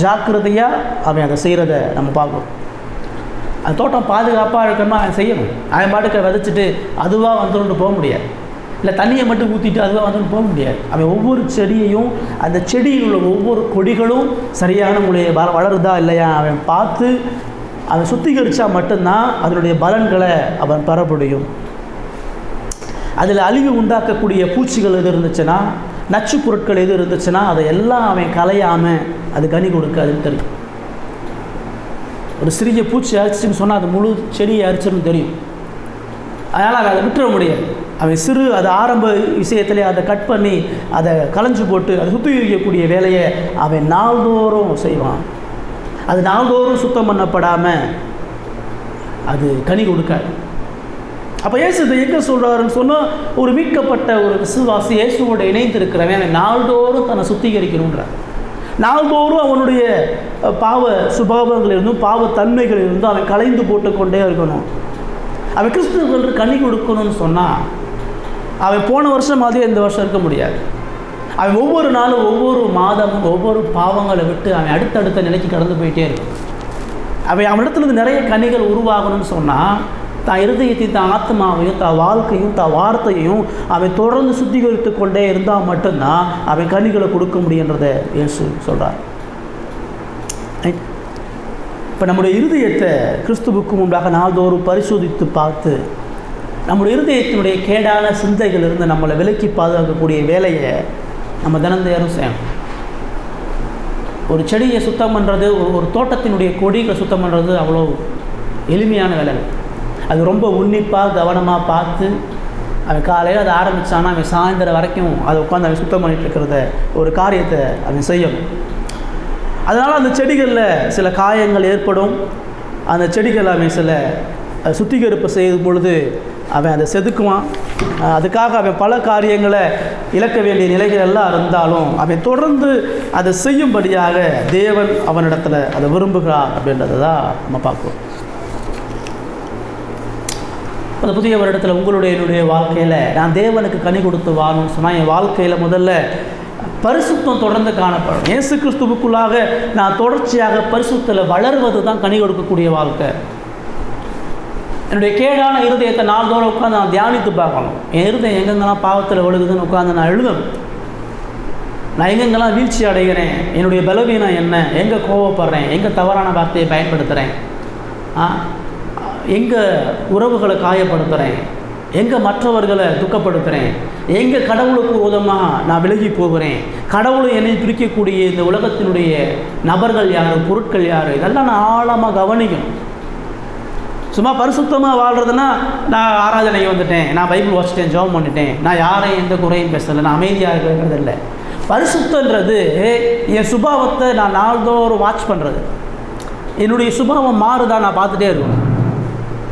ஜாக்கிரதையாக அவன் அதை செய்கிறத நம்ம பார்க்கணும். அந்த தோட்டம் பாதுகாப்பாக இருக்கணுமா அவன் செய்யணும். அவன் பாட்டுக்க விதைச்சிட்டு அதுவாக வந்துட்டு போக முடியாது, இல்லை தண்ணியை மட்டும் ஊற்றிட்டு அதுவாக வந்துட்டு போக முடியாது. அவன் ஒவ்வொரு செடியையும், அந்த செடியில் உள்ள ஒவ்வொரு கொடிகளும் சரியான முறையை வளருதா இல்லையா அவன் பார்த்து அதை சுத்திகரித்தா மட்டும்தான் அதனுடைய பலன்களை அவன் பெற முடியும். அதில் அழிவு உண்டாக்கக்கூடிய பூச்சிகள் எது இருந்துச்சுன்னா, நச்சு பொருட்கள் எது இருந்துச்சுன்னா அதை எல்லாம் அவன் கலையாமல் அது கனி கொடுக்காதுன்னு தெரியும். ஒரு சிறிய பூச்சி அரிச்சின்னு சொன்னால் அது முழு செடியை அரிச்சின்னு தெரியும். அதனால் அவன் அதை விட்டுற முடியாது. அவன் அது ஆரம்ப விஷயத்திலே அதை கட் பண்ணி அதை களைஞ்சு போட்டு அதை சுத்திகரிக்கக்கூடிய வேலையை அவன் நாள்தோறும் செய்வான். அது நாள்தோறும் சுத்தம் பண்ணப்படாமல் அது கனி கொடுக்காது. அப்போ இயேசு இதை எங்கே சொல்கிறாருன்னு சொன்னால், ஒரு மீட்கப்பட்ட ஒரு விசுவாசி இயேசுவோடு இணைந்திருக்கிறவன் அவன் நாள்தோறும் தன்னை சுத்திகரிக்கணுன்றார். நாள்தோறும் அவனுடைய பாவ சுபாவங்களிலிருந்தும் பாவத்தன்மைகளிலிருந்தும் அவன் கலைந்து போட்டுக்கொண்டே இருக்கணும். அவன் கிறிஸ்துவுக்கு கனி கொடுக்கணும்னு சொன்னால் அவன் போன வருஷம் மாதிரியே இந்த வருஷம் இருக்க முடியாது. அவன் ஒவ்வொரு நாளும் ஒவ்வொரு மாதமும் ஒவ்வொரு பாவங்களை விட்டு அவன் அடுத்தடுத்த நிலைக்கு கடந்து போயிட்டே இருக்கும். அவனிடத்துலேருந்து நிறைய கனிகள் உருவாகணும்னு சொன்னால் தான் இருதயத்தையும் தான் ஆத்மாவையும் தான் வாழ்க்கையும் தான் வார்த்தையும் அவன் தொடர்ந்து சுத்திகரித்து கொண்டே இருந்தால் மட்டும்தான் அவன் கனிகளை கொடுக்க முடியுன்றதை இயேசு சொல்கிறார். இப்போ நம்முடைய இருதயத்தை கிறிஸ்துவுக்கு முன்பாக நாள்தோறும் பரிசோதித்து பார்த்து நம்முடைய இருதயத்தினுடைய கேடான சிந்தைகளிலிருந்து நம்மளை விலக்கி பாதுகாக்கக்கூடிய வேலையை நம்ம தினந்தேறும் செய்யணும். ஒரு செடியை சுத்தம் பண்ணுறது, ஒரு தோட்டத்தினுடைய கொடிகளை சுத்தம் பண்ணுறது அவ்வளோ எளிமையான வேலை. அது ரொம்ப உன்னிப்பாக கவனமாக பார்த்து அவன் காலையில் அதை ஆரம்பித்தானா அவன் சாயந்தரம் வரைக்கும் அதை உட்காந்து அவன் சுத்தம் பண்ணிகிட்டு இருக்கிறத ஒரு காரியத்தை அவன் செய்யணும். அதனால் அந்த செடிகளில் சில காயங்கள் ஏற்படும். அந்த செடிகள் அவன் சில சுத்திகரிப்பு செய்யும் பொழுது அவன் அதை செதுக்குவான். அதுக்காக அவன் பல காரியங்களை இழக்க வேண்டிய நிலைகள் எல்லாம் இருந்தாலும் அவன் தொடர்ந்து அதை செய்யும்படியாக தேவன் அவனிடத்தில் அதை விரும்புகிறார் அப்படின்றத தான் நம்ம பார்க்குறோம். அந்த புதிய வருடத்தில் என்னுடைய வாழ்க்கையில் நான் தேவனுக்கு கனி கொடுத்து வாழணும்னு சொன்னால் என் வாழ்க்கையில் முதல்ல பரிசுத்தம் தொடர்ந்து காணப்படும். இயேசு கிறிஸ்துவுக்குள்ளாக நான் தொடர்ச்சியாக பரிசுத்தத்தில் வளர்வது தான் கனி கொடுக்கக்கூடிய வாழ்க்கை. என்னுடைய கேடான இருதயத்தை நாள்தோறும் உட்காந்து நான் தியானித்து பார்க்கணும். என் இருதயம் எங்கெங்கெல்லாம் பாவத்தில் விழுகுதுன்னு உட்காந்து நான் எழுதணும். நான் எங்கெங்கெல்லாம் வீழ்ச்சி அடைகிறேன், என்னுடைய பலவீனம் என்ன, எங்கே கோவப்படுறேன், எங்கே தவறான வார்த்தையை பயன்படுத்துகிறேன், எங்கே உறவுகளை காயப்படுத்துகிறேன், எங்கே மற்றவர்களை துக்கப்படுத்துகிறேன், எங்கே கடவுளுக்கு உதமாக நான் விலகி போகிறேன், கடவுளை என்னை பிரிக்கக்கூடிய இந்த உலகத்தினுடைய நபர்கள் யார், பொருட்கள் யார், இதெல்லாம் நான் ஆழமாக கவனிக்கணும். சும்மா பரிசுத்தமாக வாழ்கிறதுனா நான் ஆராதனைக்கு வந்துட்டேன், நான் பைபிள் வாசிட்டேன், ஜெபம் பண்ணிட்டேன், நான் யாரையும் எந்த குறையும் பேசலை, நான் அமைதியாக இருக்கிறது இல்லை. பரிசுத்தன்றது என் சுபாவத்தை நான் நாள்தோறும் வாட்ச் பண்ணுறது. என்னுடைய சுபாவம் மாறுதா நான் பார்த்துட்டே இருக்கணும்.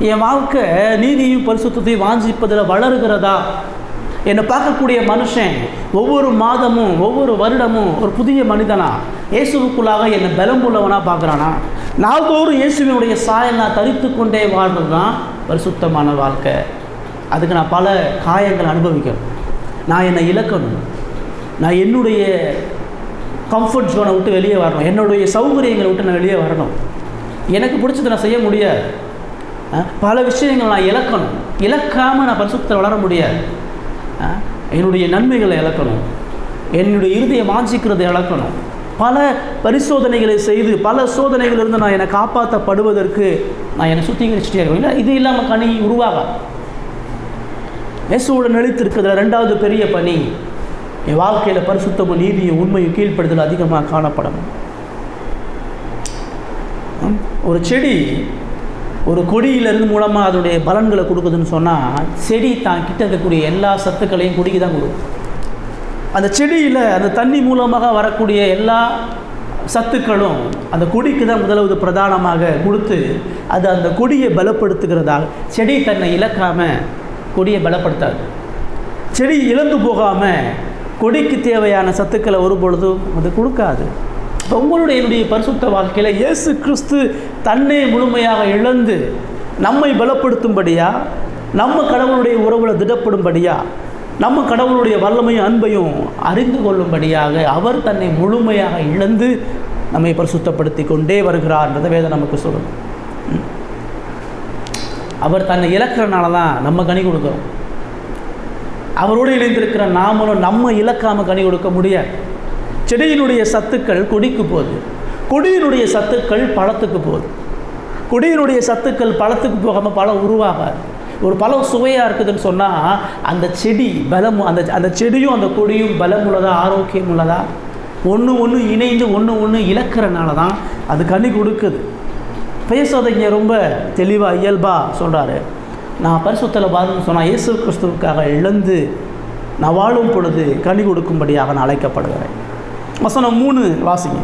என் வாழ்க்கை நீதியும் பரிசுத்தையும் வாஞ்சிப்பதில் வளருகிறதா, என்னை பார்க்கக்கூடிய மனுஷன் ஒவ்வொரு மாதமும் ஒவ்வொரு வருடமும் ஒரு புதிய மனிதனா இயேசுவுக்குள்ளாக என்னை பலமுள்ளவனாக பார்க்குறானா, நாள்தோறும் இயேசுவினுடைய சாயம் நான் தரித்து கொண்டே வாழ்றது தான் பரிசுத்தமான வாழ்க்கை. அதுக்கு நான் பல காயங்கள் அனுபவிக்கணும். நான் என்னை இழக்கணும். நான் என்னுடைய கம்ஃபர்ட் ஜோனை விட்டு வெளியே வரணும். என்னுடைய சௌகரியங்களை விட்டு நான் வெளியே வரணும். எனக்கு பிடிச்சதை நான் செய்ய முடியாது. பல விஷயங்கள் நான் இழக்கணும். இழக்காமல் நான் பரிசுத்தத்தில் வளர முடியாது. என்னுடைய நன்மைகளை இழக்கணும். என்னுடைய இருதயம் வாஞ்சிக்கிறதை இழக்கணும். பல பரிசோதனைகளை செய்து பல சோதனைகளிலிருந்து நான் என்னை காப்பாற்றப்படுவதற்கு நான் என்னை சுத்திகரிச்சுட்டே இருக்கேன். இல்லை, இது இல்லாமல் கனி உருவாகாது. இயேசுவோடு நிலைத்திருக்கிறதுல ரெண்டாவது பெரிய பணி என் வாழ்க்கையில் பரிசுத்தமும் நீதியும் உண்மையும் கீழ்ப்படுதல் அதிகமாக காணப்படணும். ஒரு செடி ஒரு கொடியிலிருந்து மூலமாக அதனுடைய பலன்களை கொடுக்குதுன்னு சொன்னால், செடி தான் கிட்ட இருக்கக்கூடிய எல்லா சத்துக்களையும் கொடிக்கு தான் கொடுக்கும். அந்த செடியில் அந்த தண்ணி மூலமாக வரக்கூடிய எல்லா சத்துக்களும் அந்த கொடிக்கு தான் முதலாவது பிரதானமாக கொடுத்து அது அந்த கொடியை பலப்படுத்துகிறதாக. செடி தன்னை இழக்காமல் கொடியை பலப்படுத்தாது. செடி இழந்து போகாமல் கொடிக்கு தேவையான சத்துக்களை ஒரு பொழுதும் அது கொடுக்காது. இப்போ என்னுடைய பரிசுத்த வாழ்க்கையில் இயேசு கிறிஸ்து தன்னை முழுமையாக இழந்து நம்மை பலப்படுத்தும்படியா, நம்ம கடவுளுடைய உறவுகளை திடப்படும்படியா, நம்ம கடவுளுடைய வல்லமையும் அன்பையும் அறிந்து கொள்ளும்படியாக அவர் தன்னை முழுமையாக இழந்து நம்மை பரிசுத்தப்படுத்தி கொண்டே வருகிறார்ன்றதை வேதம் நமக்கு சொல்லணும். அவர் தன்னை இழக்கிறனால தான் நம்ம கனி கொடுக்குறோம். அவரோடு இணைந்திருக்கிற நாமளும் நம்ம இழக்காமல் கனி கொடுக்க முடியாது. செடியினுடைய சத்துக்கள் கொடிக்கு போகுது, கொடியினுடைய சத்துக்கள் பழத்துக்கு போகுது. கொடியினுடைய சத்துக்கள் பழத்துக்கு போகாமல் பழம் உருவாகாது. ஒரு பழம் சுவையாக இருக்குதுன்னு சொன்னால் அந்த செடி பலம், அந்த செடியும் அந்த கொடியும் பலம் உள்ளதா, ஆரோக்கியம் உள்ளதா, ஒன்று இணைந்து ஒன்று இழக்கிறனால தான் அது கனி கொடுக்குது. பேசாதீங்க ரொம்ப தெளிவாக இயல்பாக சொல்கிறாரு. நான் பரிசுத்தல பாருன்னு சொன்னால் இயேசு கிறிஸ்துவுக்காக இழந்து நான் வாழும் பொழுது கனி கொடுக்கும்படியாக நான் அழைக்கப்படுகிறேன். வசனம் 3 வாசிங்க.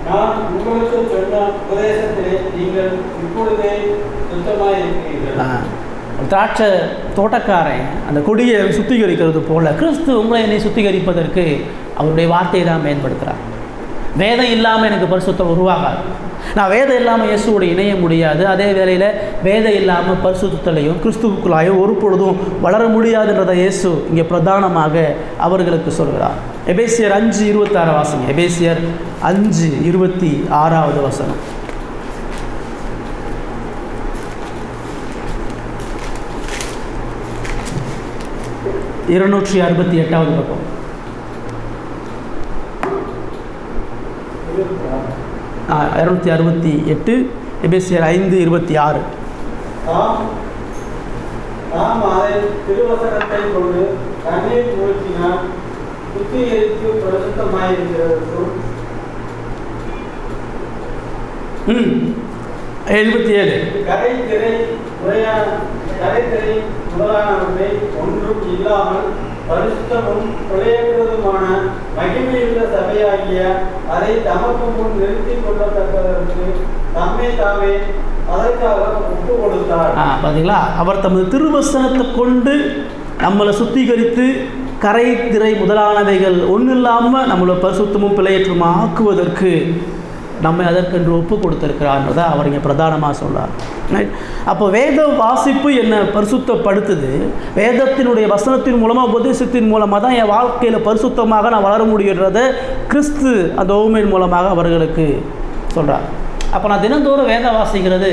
நான் உங்களுக்கு சொன்ன உபதேசத்திலே நீங்கள் இப்பொழுதே சுத்தமாக இருக்கிறீர்கள். திராட்சை தோட்டக்காரன் அந்த கொடியை சுத்திகரிக்கிறது போல கிறிஸ்து உங்களை என்னை சுத்திகரிப்பதற்கு அவருடைய வார்த்தையை தான் பயன்படுத்துகிறார். வேதம் இல்லாமல் எனக்கு பரிசுத்தம் உருவாகாது. நான் வேதம் இல்லாமல் இயேசுவோடு இணைய முடியாது. அதே வேளையில் வேதம் இல்லாமல் பரிசுத்தலையும் கிறிஸ்துவுக்குள்ளாயும் ஒரு பொழுதும் வளர முடியாதுன்றதை இயேசு இங்கே பிரதானமாக அவர்களுக்கு சொல்கிறார். எபேசியர் 5:26 வாசிங்க. எபேசியர் 5:26 வசனம். இருநூற்றி 268 பக்கம். ஆ 268 எபேசியர் 5:26. நாம் அதை திருவசனத்தை கொண்டு தண்ணீர் ஊற்றினால் சுத்திகரித்து பிரசுத்தமாயிருக்கிறதும். 77 கரைத்திரை முதலானவற்றை ஒன்றும் இல்லாமல் பரிசுத்தமும் கொலையற்றதுமான மகிமையுள்ள சபையாகிய அதை தமக்கு முன் நிறுத்திக் கொள்ளத்தக்கதற்கு தம்மை தாமே அதற்காக ஒப்பு கொடுத்தார். பார்த்தீங்களா, அவர் தமது திருவசனத்தை கொண்டு நம்மளை சுத்திகரித்து கரை திரை முதலானவைகள் ஒன்றும் இல்லாமல் நம்மளை பரிசுத்தமும் பிழையற்றுமா ஆக்குவதற்கு நம்மை அதற்கென்று ஒப்பு கொடுத்துருக்கிறார்ன்றதை அவர் இங்கே பிரதானமாக சொல்கிறார். அப்போ வேத வாசிப்பு என்னை பரிசுத்தப்படுத்துது. வேதத்தினுடைய வசனத்தின் மூலமாக உபதேசத்தின் மூலமாக தான் என் வாழ்க்கையில் பரிசுத்தமாக நான் வளர முடியுன்றதை கிறிஸ்து அந்த ஓமையின் மூலமாக அவர்களுக்கு சொல்கிறார். அப்போ நான் தினந்தோறும் வேத வாசிக்கிறது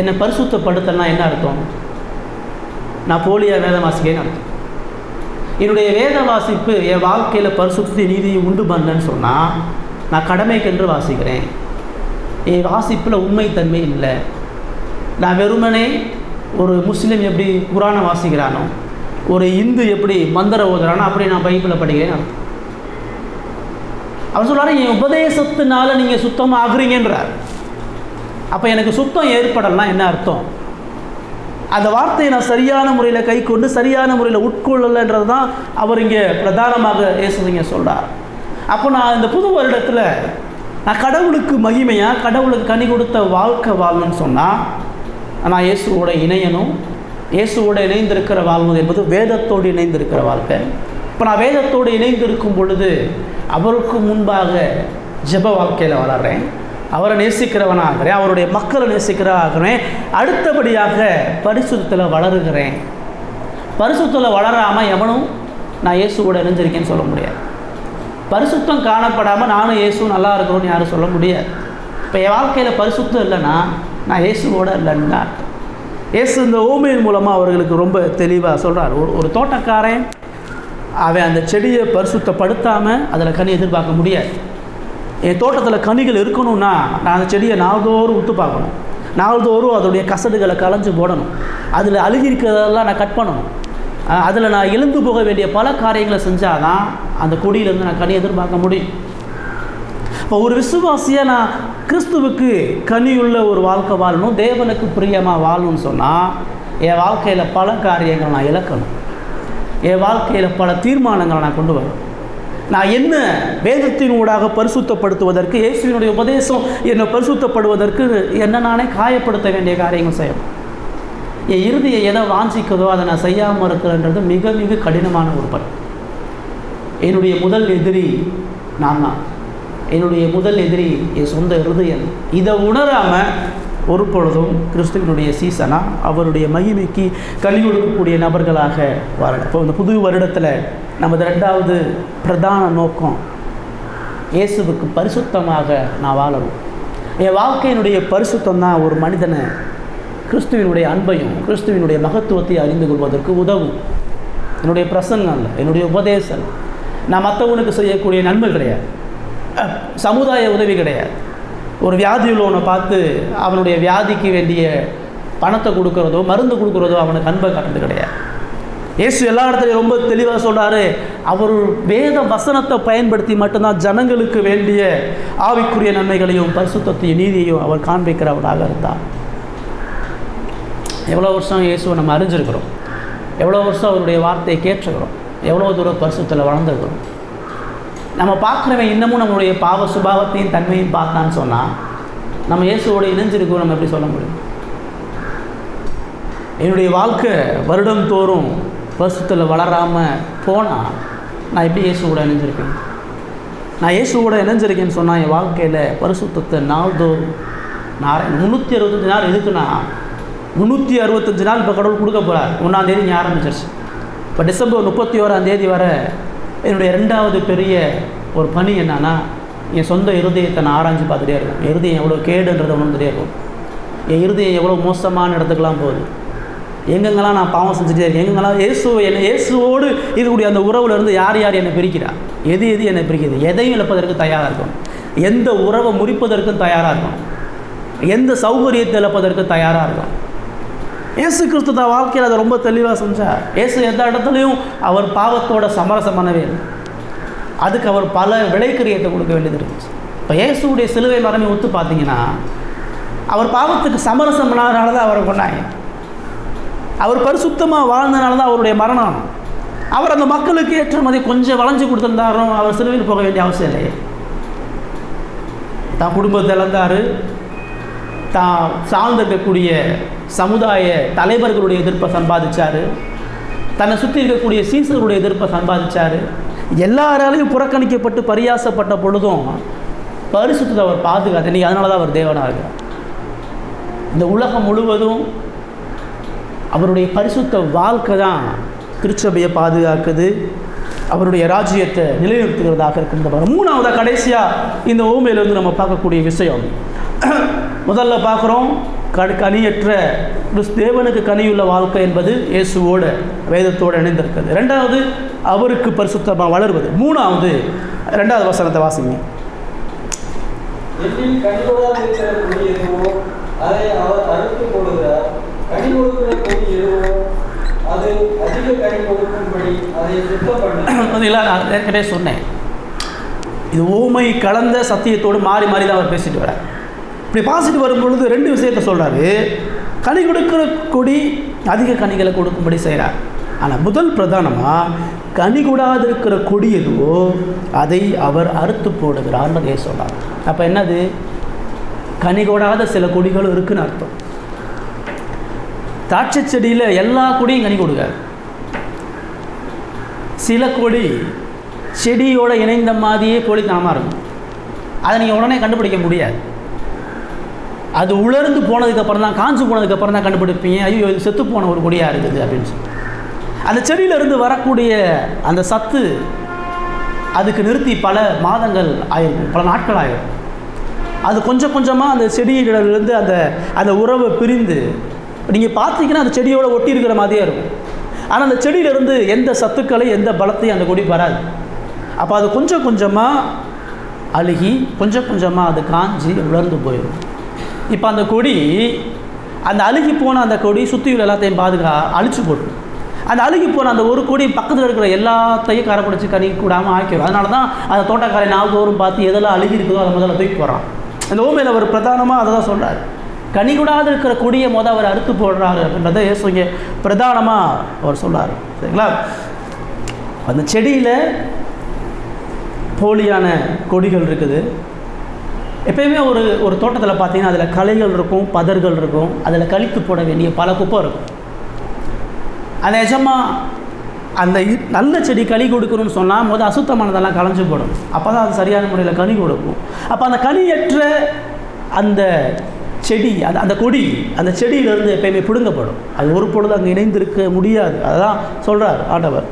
என்னை பரிசுத்தப்படுத்தனா என்ன அர்த்தம்? நான் போலியாக வேத வாசிக்கேன்னு அர்த்தம். என்னுடைய வேத வாசிப்பு என் வாழ்க்கையில் பரிசுத்த நீதியை உண்டு பண்ணலன்னு சொன்னால் நான் கடமைக்கென்று வாசிக்கிறேன். என் வாசிப்பில் உண்மைத்தன்மை இல்லை. நான் வெறுமனே ஒரு முஸ்லீம் எப்படி குரானை வாசிக்கிறானோ, ஒரு இந்து எப்படி மந்திர ஓதுறானோ அப்படி நான் பைபிளை படிக்கிறேன்னு அர்த்தம். அவர் சொல்கிறாரு, என் உபதேசத்தினால நீங்கள் சுத்தமாக ஆகுறீங்கன்றார். அப்போ எனக்கு சுத்தம் ஏற்படலாம் என்ன அர்த்தம்? அந்த வார்த்தையை நான் சரியான முறையில் கை கொண்டு சரியான முறையில் உட்கொள்ளலைன்றது தான் அவர் இங்கே பிரதானமாக இயேசுங்க சொல்கிறார். அப்போ நான் இந்த புது வருடத்தில் நான் கடவுளுக்கு மகிமையாக கடவுளுக்கு கனி கொடுத்த வாழ்க்கை வாழணும்னு சொன்னால் நான் இயேசுவோட இணையணும். இயேசுவோட இணைந்திருக்கிற வாழ்வது என்பது வேதத்தோடு இணைந்திருக்கிற வாழ்க்கை. இப்போ நான் வேதத்தோடு இணைந்திருக்கும் பொழுது அவருக்கு முன்பாக ஜெப வாழ்க்கையில் வளர்கிறேன். அவரை நேசிக்கிறவனாகிறேன். அவருடைய மக்களை நேசிக்கிறவனாகிறேன். அடுத்தபடியாக பரிசுத்தத்தில் வளருகிறேன். பரிசுத்தத்தில் வளராமல் எவனும் நான் இயேசுவோட இணைஞ்சிருக்கேன்னு சொல்ல முடியாது. பரிசுத்தம் காணப்படாமல் நானும் இயேசுவும் நல்லா இருக்கிறோன்னு யாரும் சொல்ல முடியாது. இப்போ என் வாழ்க்கையில் பரிசுத்தம் இல்லைன்னா நான் இயேசுவோட இல்லைன்னு தான் அர்த்தம். இயேசு இந்த ஓமையின் மூலமாக அவர்களுக்கு ரொம்ப தெளிவாக சொல்கிறார். ஒரு தோட்டக்காரன் அவன் அந்த செடியை பரிசுத்தப்படுத்தாமல் அதில் கனி எதிர்பார்க்க முடியாது. என் தோட்டத்தில் கனிகள் இருக்கணும்னா நான் அந்த செடியை நாள்தோறும் உத்து பார்க்கணும். நாள்தோறும் அதோடைய கசடுகளை களைஞ்சு போடணும். அதில் அழுகிருக்கிறதெல்லாம் நான் கட் பண்ணணும். அதில் நான் எழுந்து போக வேண்டிய பல காரியங்களை செஞ்சால் தான் அந்த கொடியிலேருந்து நான் கனி எதிர்பார்க்க முடியும். இப்போ ஒரு விசுவாசியாக நான் கிறிஸ்துவுக்கு கனியுள்ள ஒரு வாழ்க்கை வாழணும், தேவனுக்கு பிரியமாக வாழணும்னு சொன்னால் என் வாழ்க்கையில் பல காரியங்கள் நான் இழக்கணும். என் வாழ்க்கையில் பல தீர்மானங்களை நான் கொண்டு வரணும். நான் என்ன வேதத்தினூடாக பரிசுத்தப்படுத்துவதற்கு, இயேசுவினுடைய உபதேசம் என்னை பரிசுத்தப்படுவதற்கு என்ன நானே காயப்படுத்த வேண்டிய காரியங்கள் செய்யணும். என் இறுதியை எதை வாஞ்சிக்கிறதோ அதை நான் செய்யாமல் இருக்கிறேன்றது மிக மிக கடினமான ஒரு பணி. என்னுடைய முதல் எதிரி நான் தான். என்னுடைய முதல் எதிரி என் சொந்த இருதயம். இதை உணராமல் ஒரு பொழுதும் கிறிஸ்துவனுடைய சீசனாக அவருடைய மகிமைக்கு கனி கொடுக்கக்கூடிய நபர்களாக வாழணும். இப்போ இந்த புது வருடத்தில் நமது 2வது பிரதான நோக்கம் இயேசுவுக்கு பரிசுத்தமாக நான் வாழணும். என் வாழ்க்கையினுடைய பரிசுத்தம் தான் ஒரு மனிதனை கிறிஸ்துவினுடைய அன்பையும் கிறிஸ்துவினுடைய மகத்துவத்தை அறிந்து கொள்வதற்கு உதவும். என்னுடைய பிரசங்கம் இல்லை, என்னுடைய உபதேசம், நான் மற்றவனுக்கு செய்யக்கூடிய நன்மை கிடையாது, சமுதாய உதவி கிடையாது. ஒரு வியாதி உள்ளவனை பார்த்து அவனுடைய வியாதிக்கு வேண்டிய பணத்தை கொடுக்குறதோ மருந்து கொடுக்குறதோ அவனுக்கு அன்பை காட்டுறது கிடையாது. இயேசு எல்லா இடத்துலையும் ரொம்ப தெளிவாக சொல்கிறாரு, அவர் வேத வசனத்தை பயன்படுத்தி மட்டும்தான் ஜனங்களுக்கு வேண்டிய ஆவிக்குரிய நன்மைகளையும் பரிசுத்தத்தையும் நீதியையும் அவர் காண்பிக்கிறவராக இருந்தார். எவ்வளோ வருஷம் இயேசுவை நம்ம அறிஞ்சிருக்கிறோம், எவ்வளோ வருஷம் அவருடைய வார்த்தையை கேட்டுருக்கிறோம், எவ்வளோ தூரம் பரிசுத்தத்தில் வளர்ந்துருக்கிறோம். நம்ம பார்க்குறவன் இன்னமும் நம்மளுடைய பாவ சுபாவத்தையும் தன்மையும் பார்த்தான்னு சொன்னால் நம்ம இயேசுவோடு இணைஞ்சிருக்கோம் நம்ம எப்படி சொல்ல முடியும்? என்னுடைய வாழ்க்கை வருடம் தோறும் பரிசுத்தத்தில் வளராமல் போனால் நான் எப்படி இயேசுவோட இணைஞ்சிருக்கேன்? நான் இயேசுவோட இணைஞ்சிருக்கேன்னு சொன்னால் என் வாழ்க்கையில் பரிசுத்தத்தை நாள்தோறும் நான் 365 நாள் எதுக்குன்னா 365 நாள் இப்போ கடவுள் கொடுக்க போகிறார். 1ஆம் தேதி நீ ஆரம்பிச்சிருச்சு. இப்போ டிசம்பர் 31ஆம் தேதி வர என்னுடைய 2வது பெரிய ஒரு பணி என்னன்னா, என் சொந்த இருதயத்தை நான் ஆராய்ச்சி பார்த்துட்டே இருக்கும். என் இருதயம் எவ்வளோ கேடுன்றதை உணர்ந்துட்டே இருக்கும். என் இருதயம் எவ்வளோ மோசமான இடத்துக்கெல்லாம் போகுது, எங்கெங்கெல்லாம் நான் பாவம் செஞ்சுட்டே இருக்கேன், எங்கெங்கெல்லாம் இயேசுவோடு இருக்கக்கூடிய அந்த உறவுலேருந்து யார் யார் என்னை பிரிக்கிறா, எது என்னை பிரிக்குது, எதையும் இழப்பதற்கு தயாராக இருக்கும், எந்த உறவை முறிப்பதற்கும் தயாராக இருக்கும், எந்த சௌகரியத்தை இழப்பதற்கு தயாராக இருக்கும். இயேசு கிறிஸ்து தான் வாழ்க்கையில் அதை ரொம்ப தெளிவாக செஞ்சார். இயேசு எந்த இடத்துலையும் அவர் பாவத்தோட சமரசம் பண்ணவே இல்லை. அதுக்கு அவர் பல விலைக்கிரியத்தை கொடுக்க வேண்டியது இருந்துச்சு. இப்போ இயேசுடைய சிலுவை மரணம் ஒத்து பார்த்தீங்கன்னா அவர் பாவத்துக்கு சமரசம் பண்ணாதனால தான் அவரை கொண்டாங்க. அவர் பரிசுத்தமாக வாழ்ந்தனால தான் அவருடைய மரணம். அவர் அந்த மக்களுக்கு ஏற்ற மாதிரி கொஞ்சம் வளைஞ்சு கொடுத்துருந்தாரும் அவர் சிலுவையில் போக வேண்டிய அவசியம் இல்லையே. தான் குடும்பத்தை இழந்தார், தான் சார்ந்திருக்கக்கூடிய சமுதாய தலைவர்களுடைய எதிர்ப்பை சம்பாதிச்சார், தன்னை சுற்றி இருக்கக்கூடிய சீசர்களுடைய எதிர்ப்பை சம்பாதிச்சார். எல்லாராலையும் புறக்கணிக்கப்பட்டு பரியாசப்பட்ட பொழுதும் பரிசுத்தத்தை அவர் பாதுகாத்து இன்றைக்கி அதனால தான் அவர் தேவனாக இருக்கிறார். இந்த உலகம் முழுவதும் அவருடைய பரிசுத்த வாழ்க்கை தான் திருச்சபையை பாதுகாக்குது, அவருடைய ராஜ்யத்தை நிலைநிறுத்துகிறதாக இருக்கின்ற. 3வது கடைசியாக இந்த ஓமையிலிருந்து நம்ம பார்க்கக்கூடிய விஷயம், முதல்ல பார்க்குறோம் கனியற்ற தேவனுக்கு கனியுள்ள வாழ்க்கை என்பது இயேசுவோட வேதத்தோடு இணைந்திருக்கிறது. 2வது அவருக்கு பரிசுத்தமாக வளர்வது. 3வது 2வது வசனத்தை வாசிங்க. அதை அவர் அறுத்து போடுகிறார், கனி கொடுக்கிற கொடி எதுவோ அது அதிக கனி கொடுக்கும்படி அதை சுத்தம் பண்ண. நான் ஏற்கனவே சொன்னேன், இது ஊமை கலந்த சத்தியத்தோடு மாறி மாறி தான் அவர் பேசிட்டு வர்றார். இப்படி பாசிட்டு வரும் பொழுது 2 விஷயத்தை சொல்கிறாரு. கனி கொடுக்கிற கொடி அதிக கனிகளை கொடுக்கும்படி செய்கிறார். ஆனால் முதல் பிரதானமாக கனி கூடாது இருக்கிற கொடி எதுவோ அதை அவர் அறுத்து போடுகிறார்ன்றதே சொல்கிறார். அப்போ என்னது? கனி கூடாத சில கொடிகளும் இருக்குன்னு அர்த்தம். திராட்சை செடியில் எல்லா கொடியும் கனி கொடுக்காது. சில கொடி செடியோடு இணைந்த மாதிரியே கொடித்தனமாக இருக்கும். அதை நீங்கள் உடனே கண்டுபிடிக்க முடியாது. அது உலர்ந்து போனதுக்கப்புறம் தான், காஞ்சு போனதுக்கப்புறம் தான் கண்டுபிடிப்பீங்க, ஐயோ இது செத்து போன ஒரு கொடியாக இருக்குது அப்படின்னு சொல்லி. அந்த செடியிலேருந்து வரக்கூடிய அந்த சத்து அதுக்கு நிறுத்தி பல மாதங்கள் ஆகிருக்கும், பல நாட்கள் ஆகிடும். அது கொஞ்சம் கொஞ்சமாக அந்த செடியிலிருந்து அந்த அந்த உறவை பிரிந்து நீங்கள் பார்த்தீங்கன்னா அந்த செடியோடு ஒட்டி இருக்கிற மாதிரியே இருக்கும். ஆனால் அந்த செடியிலேருந்து எந்த சத்துக்களையும் எந்த பலத்தையும் அந்த கொடி வராது. அப்போ அது கொஞ்சம் கொஞ்சமாக அழுகி கொஞ்சம் கொஞ்சமாக அது காஞ்சி உலர்ந்து போயிடும். இப்போ அந்த கொடி, அந்த அழுகி போன அந்த கொடி சுற்றியுள்ள எல்லாத்தையும் அழிச்சு போடும். அந்த அழுகி போன அந்த ஒரு கொடி பக்கத்தில் இருக்கிற எல்லாத்தையும் கரை பிடிச்சி கனி கூடாமல் ஆக்கிடும். அதனால தான் அந்த தோட்டக்காரை நாள்தோறும் பார்த்து எதெல்லாம் அழுகி இருக்குதோ அதை முதல்ல தூக்கி போகிறான். அந்த ஓமையில் அவர் பிரதானமாக அதை தான் சொல்கிறார். கனி கூடாது இருக்கிற கொடியை அவர் அறுத்து போடுறாரு அப்படின்றத இயேசு இங்கே பிரதானமாக அவர் சொல்கிறார். சரிங்களா? அந்த செடியில் போலியான கொடிகள் இருக்குது. எப்பயுமே ஒரு தோட்டத்தில் பார்த்தீங்கன்னா அதில் களைகள் இருக்கும், பதர்கள் இருக்கும், அதில் கழித்து போட வேண்டிய பல குப்பை இருக்கும். அந்த எஜமாக அந்த நல்ல செடி கனி கொடுக்கணும்னு சொன்னால் அசுத்தமானதெல்லாம் களைஞ்சு போடும். அப்போ தான் அது சரியான முறையில் கனி கொடுக்கும். அப்போ அந்த கனியற்ற அந்த செடி, அந்த கொடி அந்த செடியிலேருந்து எப்பயுமே பிடுங்கப்படும். அது ஒரு பொழுது அங்கே இணைந்திருக்க முடியாது. அதுதான் சொல்கிறார் ஆண்டவர்.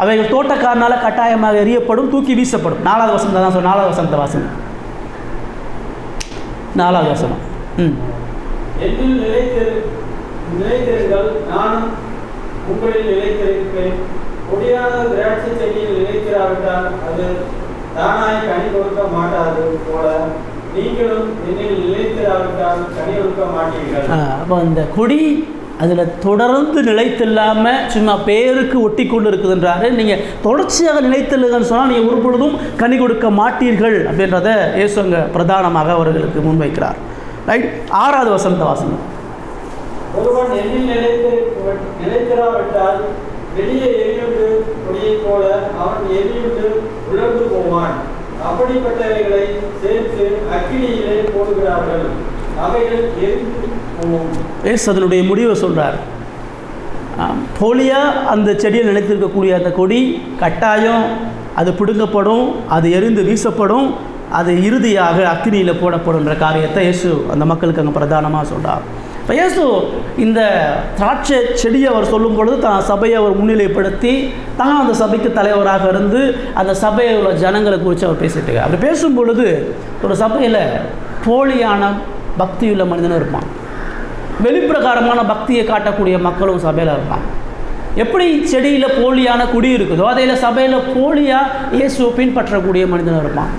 அவைகள் தோட்டக்காரனால் கட்டாயமாக எரியப்படும், தூக்கி வீசப்படும். 4வது வசனத்தை தான் 4வது வசனத்தை வாசனம். 4வது வசனம். என்னில் நிலைத்திருங்கள், நானும் உங்களில் நிலைத்திருப்பேன். கொடியான திராட்சை செடியில் நிலைத்திராவிட்டால் அது தானாய் கனி கொடுக்க மாட்டாது போல நீங்களும் என்னில் நிலைத்திராவிட்டால் கனி கொடுக்க மாட்டீர்கள். அப்போ அந்த கொடி அதில் தொடர்ந்து நிலைத்தில்லாமல் சும்மா பேருக்கு ஒட்டி கொண்டு இருக்குதுன்றாரு. நீங்கள் தொடர்ச்சியாக நிலைத்தில்லைன்னு சொன்னால் நீங்கள் ஒரு பொழுதும் கனி கொடுக்க மாட்டீர்கள் அப்படின்றத இயேசு அங்கே பிரதானமாக அவர்களுக்கு முன்வைக்கிறார். ரைட், 6வது வசனத்தை வாசனம். ஒருவன் என்னில் நிலைத்திராவிட்டால் வெளியே எரியுண்டு கொடியைப் போல அவன் எரியுண்டு உலர்ந்து போவான். அப்படிப்பட்டவைகளை சேர்த்து அக்கினியிலே போடுகிறார்கள், அவைகள் எரிந்து போகும். அதனுடைய முடிவை சொல்கிறார். போலியா அந்த செடியில் நிலைத்திருக்கக்கூடிய அந்த கொடி கட்டாயம் அது பிடுங்கப்படும், அது எரிந்து வீசப்படும், அது இறுதியாக அக்கினியில் போடப்படுன்ற காரியத்தை இயேசு அந்த மக்களுக்கு அங்கே பிரதானமாக சொல்கிறார். இப்போ இயேசு இந்த திராட்சை செடியை அவர் சொல்லும் பொழுது தான் சபையை அவர் முன்னிலைப்படுத்தி தான் அந்த சபைக்கு தலைவராக இருந்து அந்த சபையில் உள்ள ஜனங்களை குறித்து அவர் பேசிட்டு இருக்கார். அப்படி பேசும் பொழுது ஒரு சபையில் போலியான பக்தியுள்ள மனிதனும் இருப்பான், வெளிப்பிரகாரமான பக்தியை காட்டக்கூடிய மக்களும் சபையில் இருப்பான். எப்படி செடியில் போலியான குடி இருக்குதோ அதையில் சபையில் போலியாக இயேசுவை பின்பற்றக்கூடிய மனிதனும் இருப்பான்.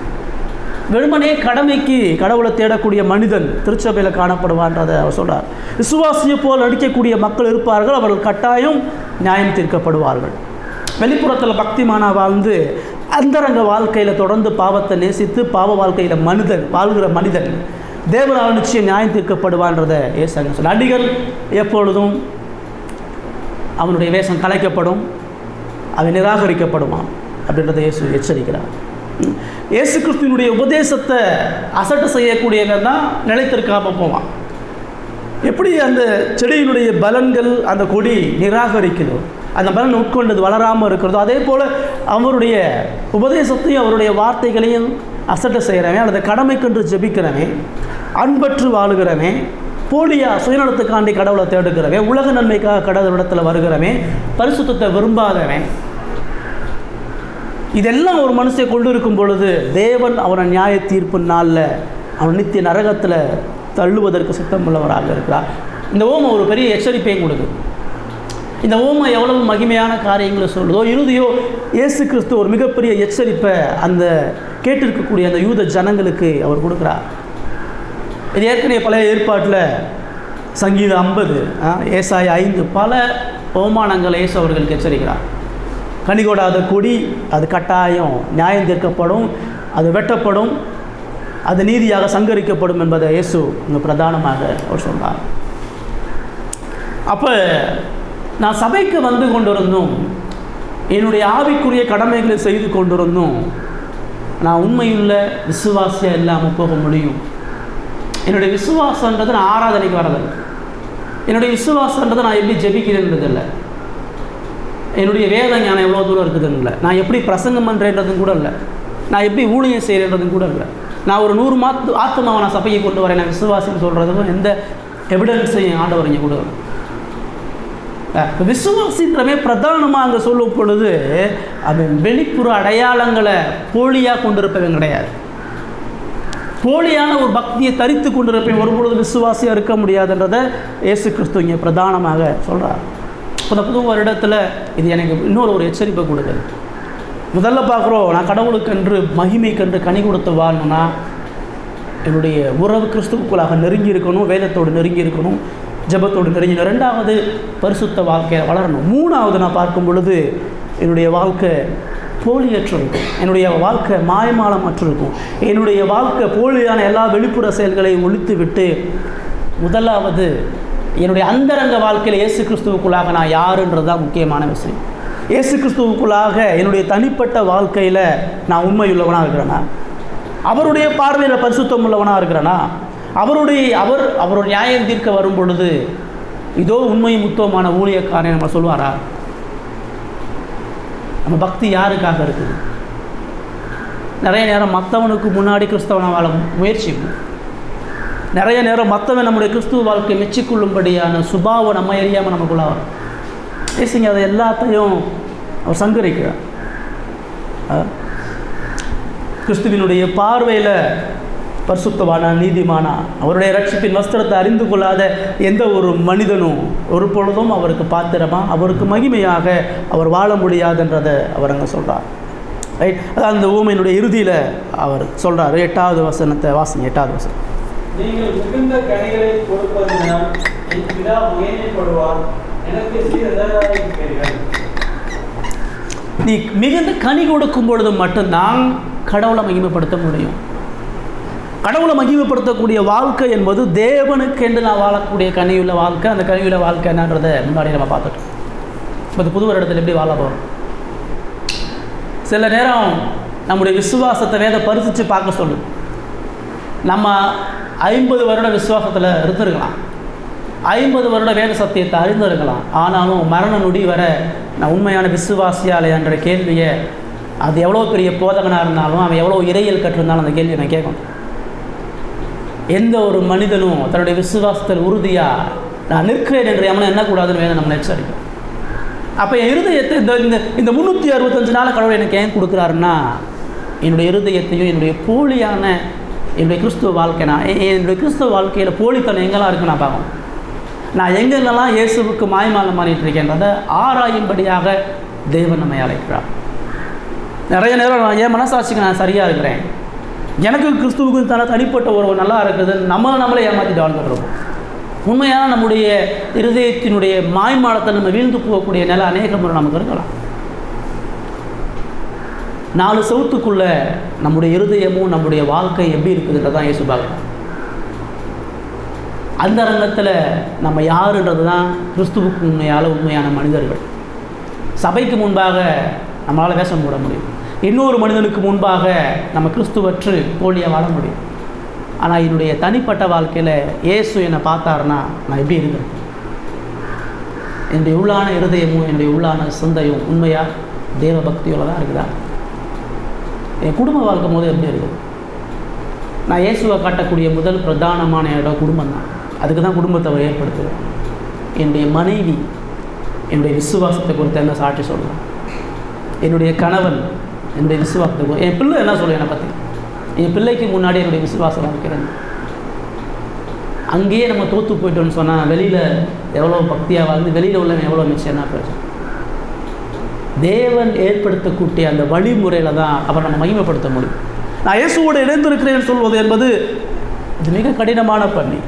வெறுமனே கடமைக்கு கடவுளை தேடக்கூடிய மனிதன் திருச்சபையில் காணப்படுவான்றதை அவர் சொல்கிறார். விசுவாசியை போல் நடிக்கக்கூடிய மக்கள் இருப்பார்கள், அவர்கள் கட்டாயம் நியாயம் தீர்க்கப்படுவார்கள். வெளிப்புறத்தில் பக்திமானா வாழ்ந்து அந்தரங்க வாழ்க்கையில் தொடர்ந்து பாவத்தை நேசித்து பாவ வாழ்க்கையில் மனிதன் வாழ்கிற மனிதன் தேவனால் நிச்சயம் நியாயம் தீர்க்கப்படுவான்றதை ஏசாங்க சொல்ல. நடிகர் எப்பொழுதும் அவனுடைய வேஷம் கலைக்கப்படும், அவன் நிராகரிக்கப்படுவான் அப்படின்றத இயேசு எச்சரிக்கிறார். இயேசு கிறிஸ்துவினுடைய உபதேசத்தை அசட்டை செய்யக்கூடியவன் தான் நிலைத்திருக்காமல் போவான். எப்படி அந்த செடியினுடைய பலன்கள் அந்த கொடி நிராகரிக்கிறதோ, அந்த பலன் உட்கொண்டது வளராமல் இருக்கிறதோ, அதே போல் அவருடைய உபதேசத்தையும் அவருடைய வார்த்தைகளையும் அசட்டை செய்கிறவன் அல்லது கடமைக்கென்று ஜெபிக்கிறவன், அன்பற்று வாழுகிறவன், போலியா சுயநலத்துக்காண்டி கடவுளை தேடுகிறவன், உலக நன்மைக்காக கடவுளிடத்தில் வருகிறவன், பரிசுத்தத்தை விரும்பாதவன், இதெல்லாம் ஒரு மனுஷனை கொண்டு இருக்கும் பொழுது தேவன் அவனை நியாய தீர்ப்பு நாளில் அவன் நித்திய நரகத்தில் தள்ளுவதற்கு சித்தம் உள்ளவராக இருக்கிறார். இந்த ஓமை ஒரு பெரிய எச்சரிப்பையும் கொடுக்குது. இந்த ஓமை எவ்வளவு மகிமையான காரியங்களை சொல்லுதோ இறுதியோ இயேசு கிறிஸ்து ஒரு மிகப்பெரிய எச்சரிப்பை அந்த கேட்டிருக்கக்கூடிய அந்த யூத ஜனங்களுக்கு அவர் கொடுக்குறார். இது ஏற்கனவே பழைய ஏற்பாட்டில் சங்கீதம் 50, ஏசாயா 5 பல ஓமானங்களை இயேசு அவர்களுக்கு எச்சரிக்கிறார். கனிகொடாத கொடி அது கட்டாயம் நியாயம் தீர்க்கப்படும், அது வெட்டப்படும், அது நீதியாக சங்கரிக்கப்படும் என்பதை இயேசு இங்கே பிரதானமாக அவர் சொன்னார். அப்போ நான் சபைக்கு வந்து கொண்டிருந்தும் என்னுடைய ஆவிக்குரிய கடமைகளை செய்து கொண்டிருந்தும் நான் உண்மையுள்ள விசுவாசியாக இல்லாமல் போக முடியும். என்னுடைய விசுவாசன்றது நான் ஆராதனைக்கு வரதில்லை, என்னுடைய விசுவாசன்றது நான் எப்படி ஜெபிக்கிறேன்றது இல்லை, என்னுடைய வேத ஞானம் எவ்வளோ தூரம் இருக்குதுன்னு இல்லை, நான் எப்படி பிரசங்கம் பண்ணுறேன்றதும் கூட இல்லை, நான் எப்படி ஊழியம் செய்கிறேன்றதும் கூட இல்லை, நான் ஒரு 100 ஆத்மாவை நான் சபையை கொண்டு வரேன் நான் விசுவாசின்னு சொல்கிறதுக்கும் எந்த எவிடன்ஸையும் ஆண்டவர் இங்கே கொடுக்கணும். விசுவாசின்றவே பிரதானமாக அங்கே சொல்லும் பொழுது அவன் வெளிப்புற அடையாளங்களை போலியாக கொண்டிருப்பவன் கிடையாது. போலியான ஒரு பக்தியை தரித்து கொண்டிருப்பேன் ஒரு பொழுது விசுவாசியாக இருக்க முடியாதுன்றதை இயேசு கிறிஸ்து இங்கே பிரதானமாக சொல்கிறார். புது வருடத்தில் இது எனக்கு இன்னொரு எச்சரிப்பை கொடுக்குது. முதல்ல பார்க்குறோம், நான் கடவுளுக்கென்று மகிமைக்கென்று கனி கொடுத்து வாழணும்னா என்னுடைய உறவு கிறிஸ்துவுக்குள்ளாக நெருங்கி இருக்கணும், வேதத்தோடு நெருங்கி இருக்கணும், ஜபத்தோடு நெருங்கிடும். 2வது பரிசுத்த வாழ்க்கையை வளரணும். 3வது நான் பார்க்கும் பொழுது என்னுடைய வாழ்க்கை போலியற்று இருக்கும், என்னுடைய வாழ்க்கை மாயமாலமற்று இருக்கும், என்னுடைய வாழ்க்கை போலியான எல்லா வெளிப்புற செயல்களையும் ஒழித்து விட்டு முதலாவது என்னுடைய அந்தரங்க வாழ்க்கையில் இயேசு கிறிஸ்துவுக்குள்ளாக நான் யாருன்றது தான் முக்கியமான விஷயம். இயேசு கிறிஸ்துவுக்குள்ளாக என்னுடைய தனிப்பட்ட வாழ்க்கையில் நான் உண்மையுள்ளவனாக இருக்கிறேனா, அவருடைய பார்வையில் பரிசுத்தம் உள்ளவனாக இருக்கிறேனா, அவர் நியாயம் தீர்க்க வரும் பொழுது இதோ உண்மையும் முத்தமான ஊழியக்காரனை நம்ம சொல்லுவாரா? நம்ம பக்தி யாருக்காக இருக்குது? நிறைய நேரம் மற்றவனுக்கு முன்னாடி கிறிஸ்தவனை வாழ முயற்சிக்கும், நிறைய நேரம் மற்றவன் நம்முடைய கிறிஸ்துவ வாழ்க்கை மெச்சிக்கொள்ளும்படியான சுபாவம் நம்ம அறியாமல் நமக்குள்ள வரும். பேசுங்க, அதை எல்லாத்தையும் அவர் சங்கரிக்கிறார். கிறிஸ்துவினுடைய பார்வையில் பரிசுத்தவானா நீதிமானா அவருடைய ரட்சிப்பின் வஸ்திரத்தை அறிந்து கொள்ளாத எந்த ஒரு மனிதனும் ஒரு பொழுதும் அவருக்கு பாத்திரமா அவருக்கு மகிமையாக அவர் வாழ முடியாதுன்றதை அவர் அங்கே சொல்கிறார். ரைட். அதான் அந்த ஊமையினுடைய இறுதியில் அவர் சொல்கிறார். 8வது வசனத்தை வாசிங்க. 8வது வசனம். நீங்கள் மிகுந்த கனிகளை கொடுப்பதினால் என் பிதா மகிமைப்படுவார், எனக்கு சீரராக இருக்கிறீர்கள். நீ மிகுந்த கனி கொடுக்கும் பொழுது மட்டும்தான் கடவுளை மகிமைப்படுத்த முடியும். கடவுளை மகிமைப்படுத்தக்கூடிய வாழ்க்கை என்பது தேவனுக்கு என்று நான் வாழக்கூடிய கனியுள்ள வாழ்க்கை. அந்த கனியுள்ள வாழ்க்கை என்னன்றதை முன்னாடி நம்ம பார்த்துட்டோம். இப்போ புது வருடத்தில் எப்படி வாழ போகிறோம்? சில நேரம் நம்முடைய விசுவாசத்தை வேத பரிசித்து பார்க்க சொல்லுது. நம்ம 50 வருட விசுவாசத்தில் இருந்திருக்கலாம், 50 வருட வேத சத்தியத்தை அறிந்திருக்கலாம். ஆனாலும் மரண நொடி வர நான் உண்மையான விசுவாசியாலே என்ற கேள்வியை, அது எவ்வளோ பெரிய போதகனாக இருந்தாலும், அவன் எவ்வளோ இறையியல் கற்றிருந்தாலும் அந்த கேள்வியை நான் கேட்கணும். எந்த ஒரு மனிதனும் தன்னுடைய விசுவாசத்தில் உறுதியாக நான் நிற்கிறேன் என்று எவனை எண்ணக்கூடாதுன்னு வேணும் நம்மளை எச்சரிக்கும். அப்போ என் இருதயத்தை இந்த 365 நாள் கடவுள் எனக்கு ஏன் கொடுக்குறாருன்னா, என்னுடைய இருதயத்தையும் என்னுடைய போலியான என்னுடைய கிறிஸ்துவ வாழ்க்கை, நான் என்னுடைய கிறிஸ்துவ வாழ்க்கையில் போலித்தனம் எங்கெல்லாம் இருக்குன்னு நான் பார்க்கணும். நான் எங்கெங்கெல்லாம் இயேசுவுக்கு மாய்மாலம் மாறிட்டு இருக்கேன்றதை ஆராயும்படியாக தேவன் நம்மை அழைக்கிறார். நிறைய நேரம் நான் என் மனசாட்சிக்கு நான் சரியாக இருக்கிறேன், எனக்கு கிறிஸ்துவுக்கு தனிப்பட்ட ஒரு நல்லா இருக்குது, நம்மளே ஏமாற்றிட்டு வாழ்ந்துடுறோம். உண்மையான நம்முடைய இருதயத்தினுடைய மாய்மாலத்தை நம்ம வீழ்ந்து போகக்கூடிய நிலை அநேக முறை நமக்கு இருக்கலாம். 4 செவத்துக்குள்ளே நம்முடைய இருதயமும் நம்முடைய வாழ்க்கை எப்படி இருக்குதுன்றதான் இயேசு பார்க்குறோம். அந்த ரங்கத்தில் நம்ம யாருன்றது தான் கிறிஸ்துவுக்கு உண்மையான மனிதர்கள். சபைக்கு முன்பாக நம்மளால் வேஷம் போட முடியும், இன்னொரு மனிதனுக்கு முன்பாக நம்ம கிறிஸ்துவற்று போலியாக வாழ முடியும். ஆனால் என்னுடைய தனிப்பட்ட வாழ்க்கையில் இயேசு என்னை பார்த்தாருன்னா நான் எப்படி இருக்கிறேன்? என்னுடைய உள்ளான இருதயமும் என்னுடைய உள்ளான சிந்தையும் உண்மையாக தேவ பக்தியோடு தான் இருக்குதா? என் குடும்ப வாழ்க்கை போது எப்படி இருக்குது? நான் இயேசுவை காட்டக்கூடிய முதல் பிரதானமான இடம் குடும்பம் தான். அதுக்கு தான் குடும்பத்தை ஏற்படுத்துவேன். என்னுடைய மனைவி என்னுடைய விசுவாசத்தை குறித்து என்ன சாட்சி சொல்லுவேன்? என்னுடைய கணவன் என்னுடைய விசுவாசத்தை, என் பிள்ளை என்ன சொல்லுவேன் என்னை பற்றி? என் பிள்ளைக்கு முன்னாடி என்னுடைய விசுவாசம் இருக்கிறேன். அங்கேயே நம்ம தோற்று போயிட்டோன்னு சொன்னால் வெளியில் எவ்வளோ பக்தியாக வாழ்ந்து வெளியில் உள்ளவன் எவ்வளோ மிச்சம் என்ன பிரச்சனை? தேவன் ஏற்படுத்தக்கூடிய அந்த வழிமுறையில் தான் அவரை நம்ம மகிமைப்படுத்த முடியும். நான் இயேசுவோடு இணைந்திருக்கிறேன் சொல்வது என்பது இது மிக கடினமான பணி.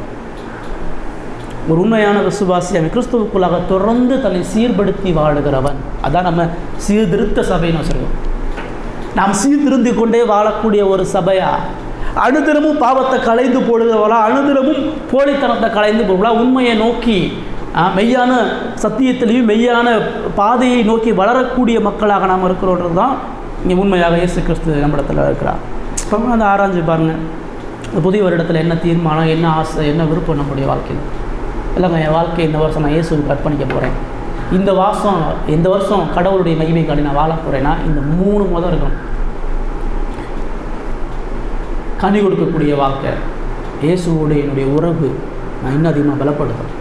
ஒரு உண்மையான விசுவாசி அவன் கிறிஸ்துவுக்குள்ளாக தொடர்ந்து தன்னை சீர்படுத்தி வாழுகிறவன். அதான் நம்ம சீர்திருத்த சபைன்னு வச்சுருக்கோம். நாம் சீர்திருந்தி கொண்டே வாழக்கூடிய ஒரு சபையா, அனுதினமும் பாவத்தை களைந்து போடுகிறவளா, அனுதினமும் போலித்தனத்தை களைந்து போடுவா, உண்மையை நோக்கி மெய்யான சத்தியத்திலையும் மெய்யான பாதையை நோக்கி வளரக்கூடிய மக்களாக நாம் இருக்கிறோன்றது தான் இங்கே உண்மையாக இயேசு கிறிஸ்து நம்மிடத்தில் இருக்கிறார். இப்போ அந்த ஆராய்ஞ்சு பாருங்கள், இந்த புதிய வருடத்தில் என்ன தீர்மானம், என்ன ஆசை, என்ன விருப்பம் நம்முடைய வாழ்க்கையில்? இல்லைங்க, என் வாழ்க்கை இந்த வருஷம் நான் இயேசுவுக்கு அர்ப்பணிக்க போகிறேன், இந்த வருஷம் கடவுளுடைய மகிமைக்காண்டி நான் வாழ போகிறேன்னா இந்த 3 முதல் இருக்கணும். கனி கொடுக்கக்கூடிய வாழ்க்கை, இயேசுவோடு என்னுடைய உறவு நான் இன்னும் அதிகமாக பலப்படுத்தணும்,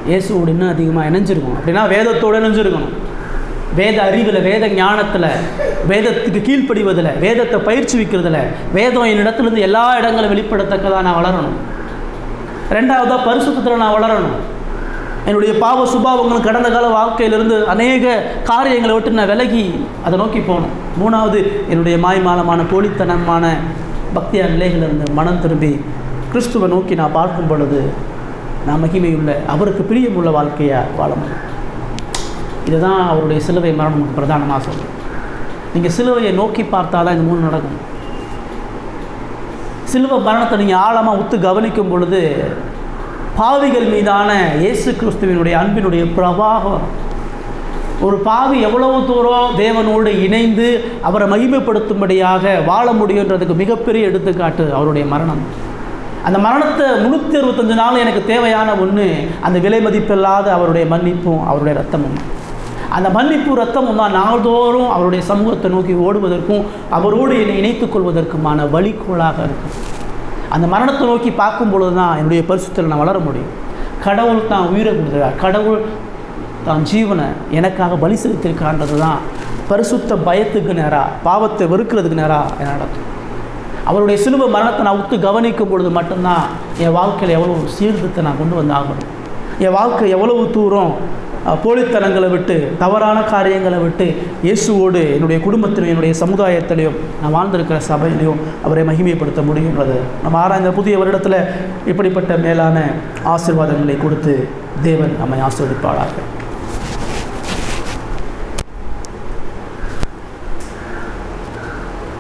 இயேசுவோடு இன்னும் அதிகமாக இணைஞ்சிருக்கணும். அப்படின்னா வேதத்தோடு இணைஞ்சிருக்கணும். வேத அறிவில், வேத ஞானத்தில், வேதத்துக்கு கீழ்ப்படிவதில், வேதத்தை பயிற்சி வைக்கிறதுல, வேதம் என்னிடத்துலேருந்து எல்லா இடங்களும் வெளிப்படத்தக்கதாக நான் வளரணும். 2வதாக பரிசுத்தத்தில் நான் வளரணும். என்னுடைய பாவ சுபாவங்கள் கடந்த கால வாழ்க்கையிலிருந்து அநேக காரியங்களை விட்டு நான் விலகி அதை நோக்கி போகணும். 3வது என்னுடைய மாய்மாலமான போலித்தனமான பக்தியான நிலைகளிலிருந்து மனம் திரும்பி கிறிஸ்துவை நோக்கி நான் பார்க்கும் பொழுது நான் மகிமையுள்ள அவருக்கு பிரியமுள்ள வாழ்க்கையாக வாழ முடியும். இதுதான் அவருடைய சிலுவை மரணம் பிரதானமாக சொல்கிறேன். நீங்கள் சிலுவையை நோக்கி பார்த்தா தான் இந்த 3 நடக்கும். சிலுவை மரணத்தை நீங்கள் ஆழமாக உத்து கவனிக்கும் பொழுது பாவிகள் மீதான இயேசு கிறிஸ்துவினுடைய அன்பினுடைய பிரவாகம். ஒரு பாவி எவ்வளவு தூரம் தேவனோடு இணைந்து அவரை மகிமைப்படுத்தும்படியாக வாழ முடியுன்றதுக்கு மிகப்பெரிய எடுத்துக்காட்டு அவருடைய மரணம். அந்த மரணத்தை 365 நாள் எனக்கு தேவையான ஒன்று அந்த விலை மதிப்பில்லாத அவருடைய மன்னிப்பும் அவருடைய இரத்தமும். அந்த மன்னிப்பு இரத்தமும் தான் நாள்தோறும் அவருடைய சமூகத்தை நோக்கி ஓடுவதற்கும் அவரோடு என்னை இணைத்துக் கொள்வதற்குமான வழிகோலாக இருக்கும். அந்த மரணத்தை நோக்கி பார்க்கும் பொழுது தான் என்னுடைய பரிசுத்தத்தில் நான் வளர முடியும். கடவுள் தான் உயிரை கொடுக்கிறார், கடவுள் தான் ஜீவனை எனக்காக பலி செலுத்திருக்கான்றது தான் பரிசுத்த பயத்துக்கு நேராக, பாவத்தை வெறுக்கிறதுக்கு நேராக என்ன நடக்கும். அவருடைய சிலுவை மரணத்தை நான் உத்து கவனிக்கும் பொழுது மட்டும்தான் என் வாழ்க்கையில் எவ்வளோ சீர்திருத்தத்தை நான் கொண்டு வந்து ஆகணும். என் வாழ்க்கை எவ்வளவு தூரம் போலித்தனங்களை விட்டு, தவறான காரியங்களை விட்டு இயேசுவோடு என்னுடைய குடும்பத்திலையும் என்னுடைய சமுதாயத்திலையும் நான் வாழ்ந்திருக்கிற சபையிலையும் அவரை மகிமைப்படுத்த முடியுன்றது நம்ம ஆராய்ந்த புதிய வருடத்தில் இப்படிப்பட்ட மேலான ஆசீர்வாதங்களை கொடுத்து தேவன் நம்மை ஆசீர்வதிப்பாளார்கள்.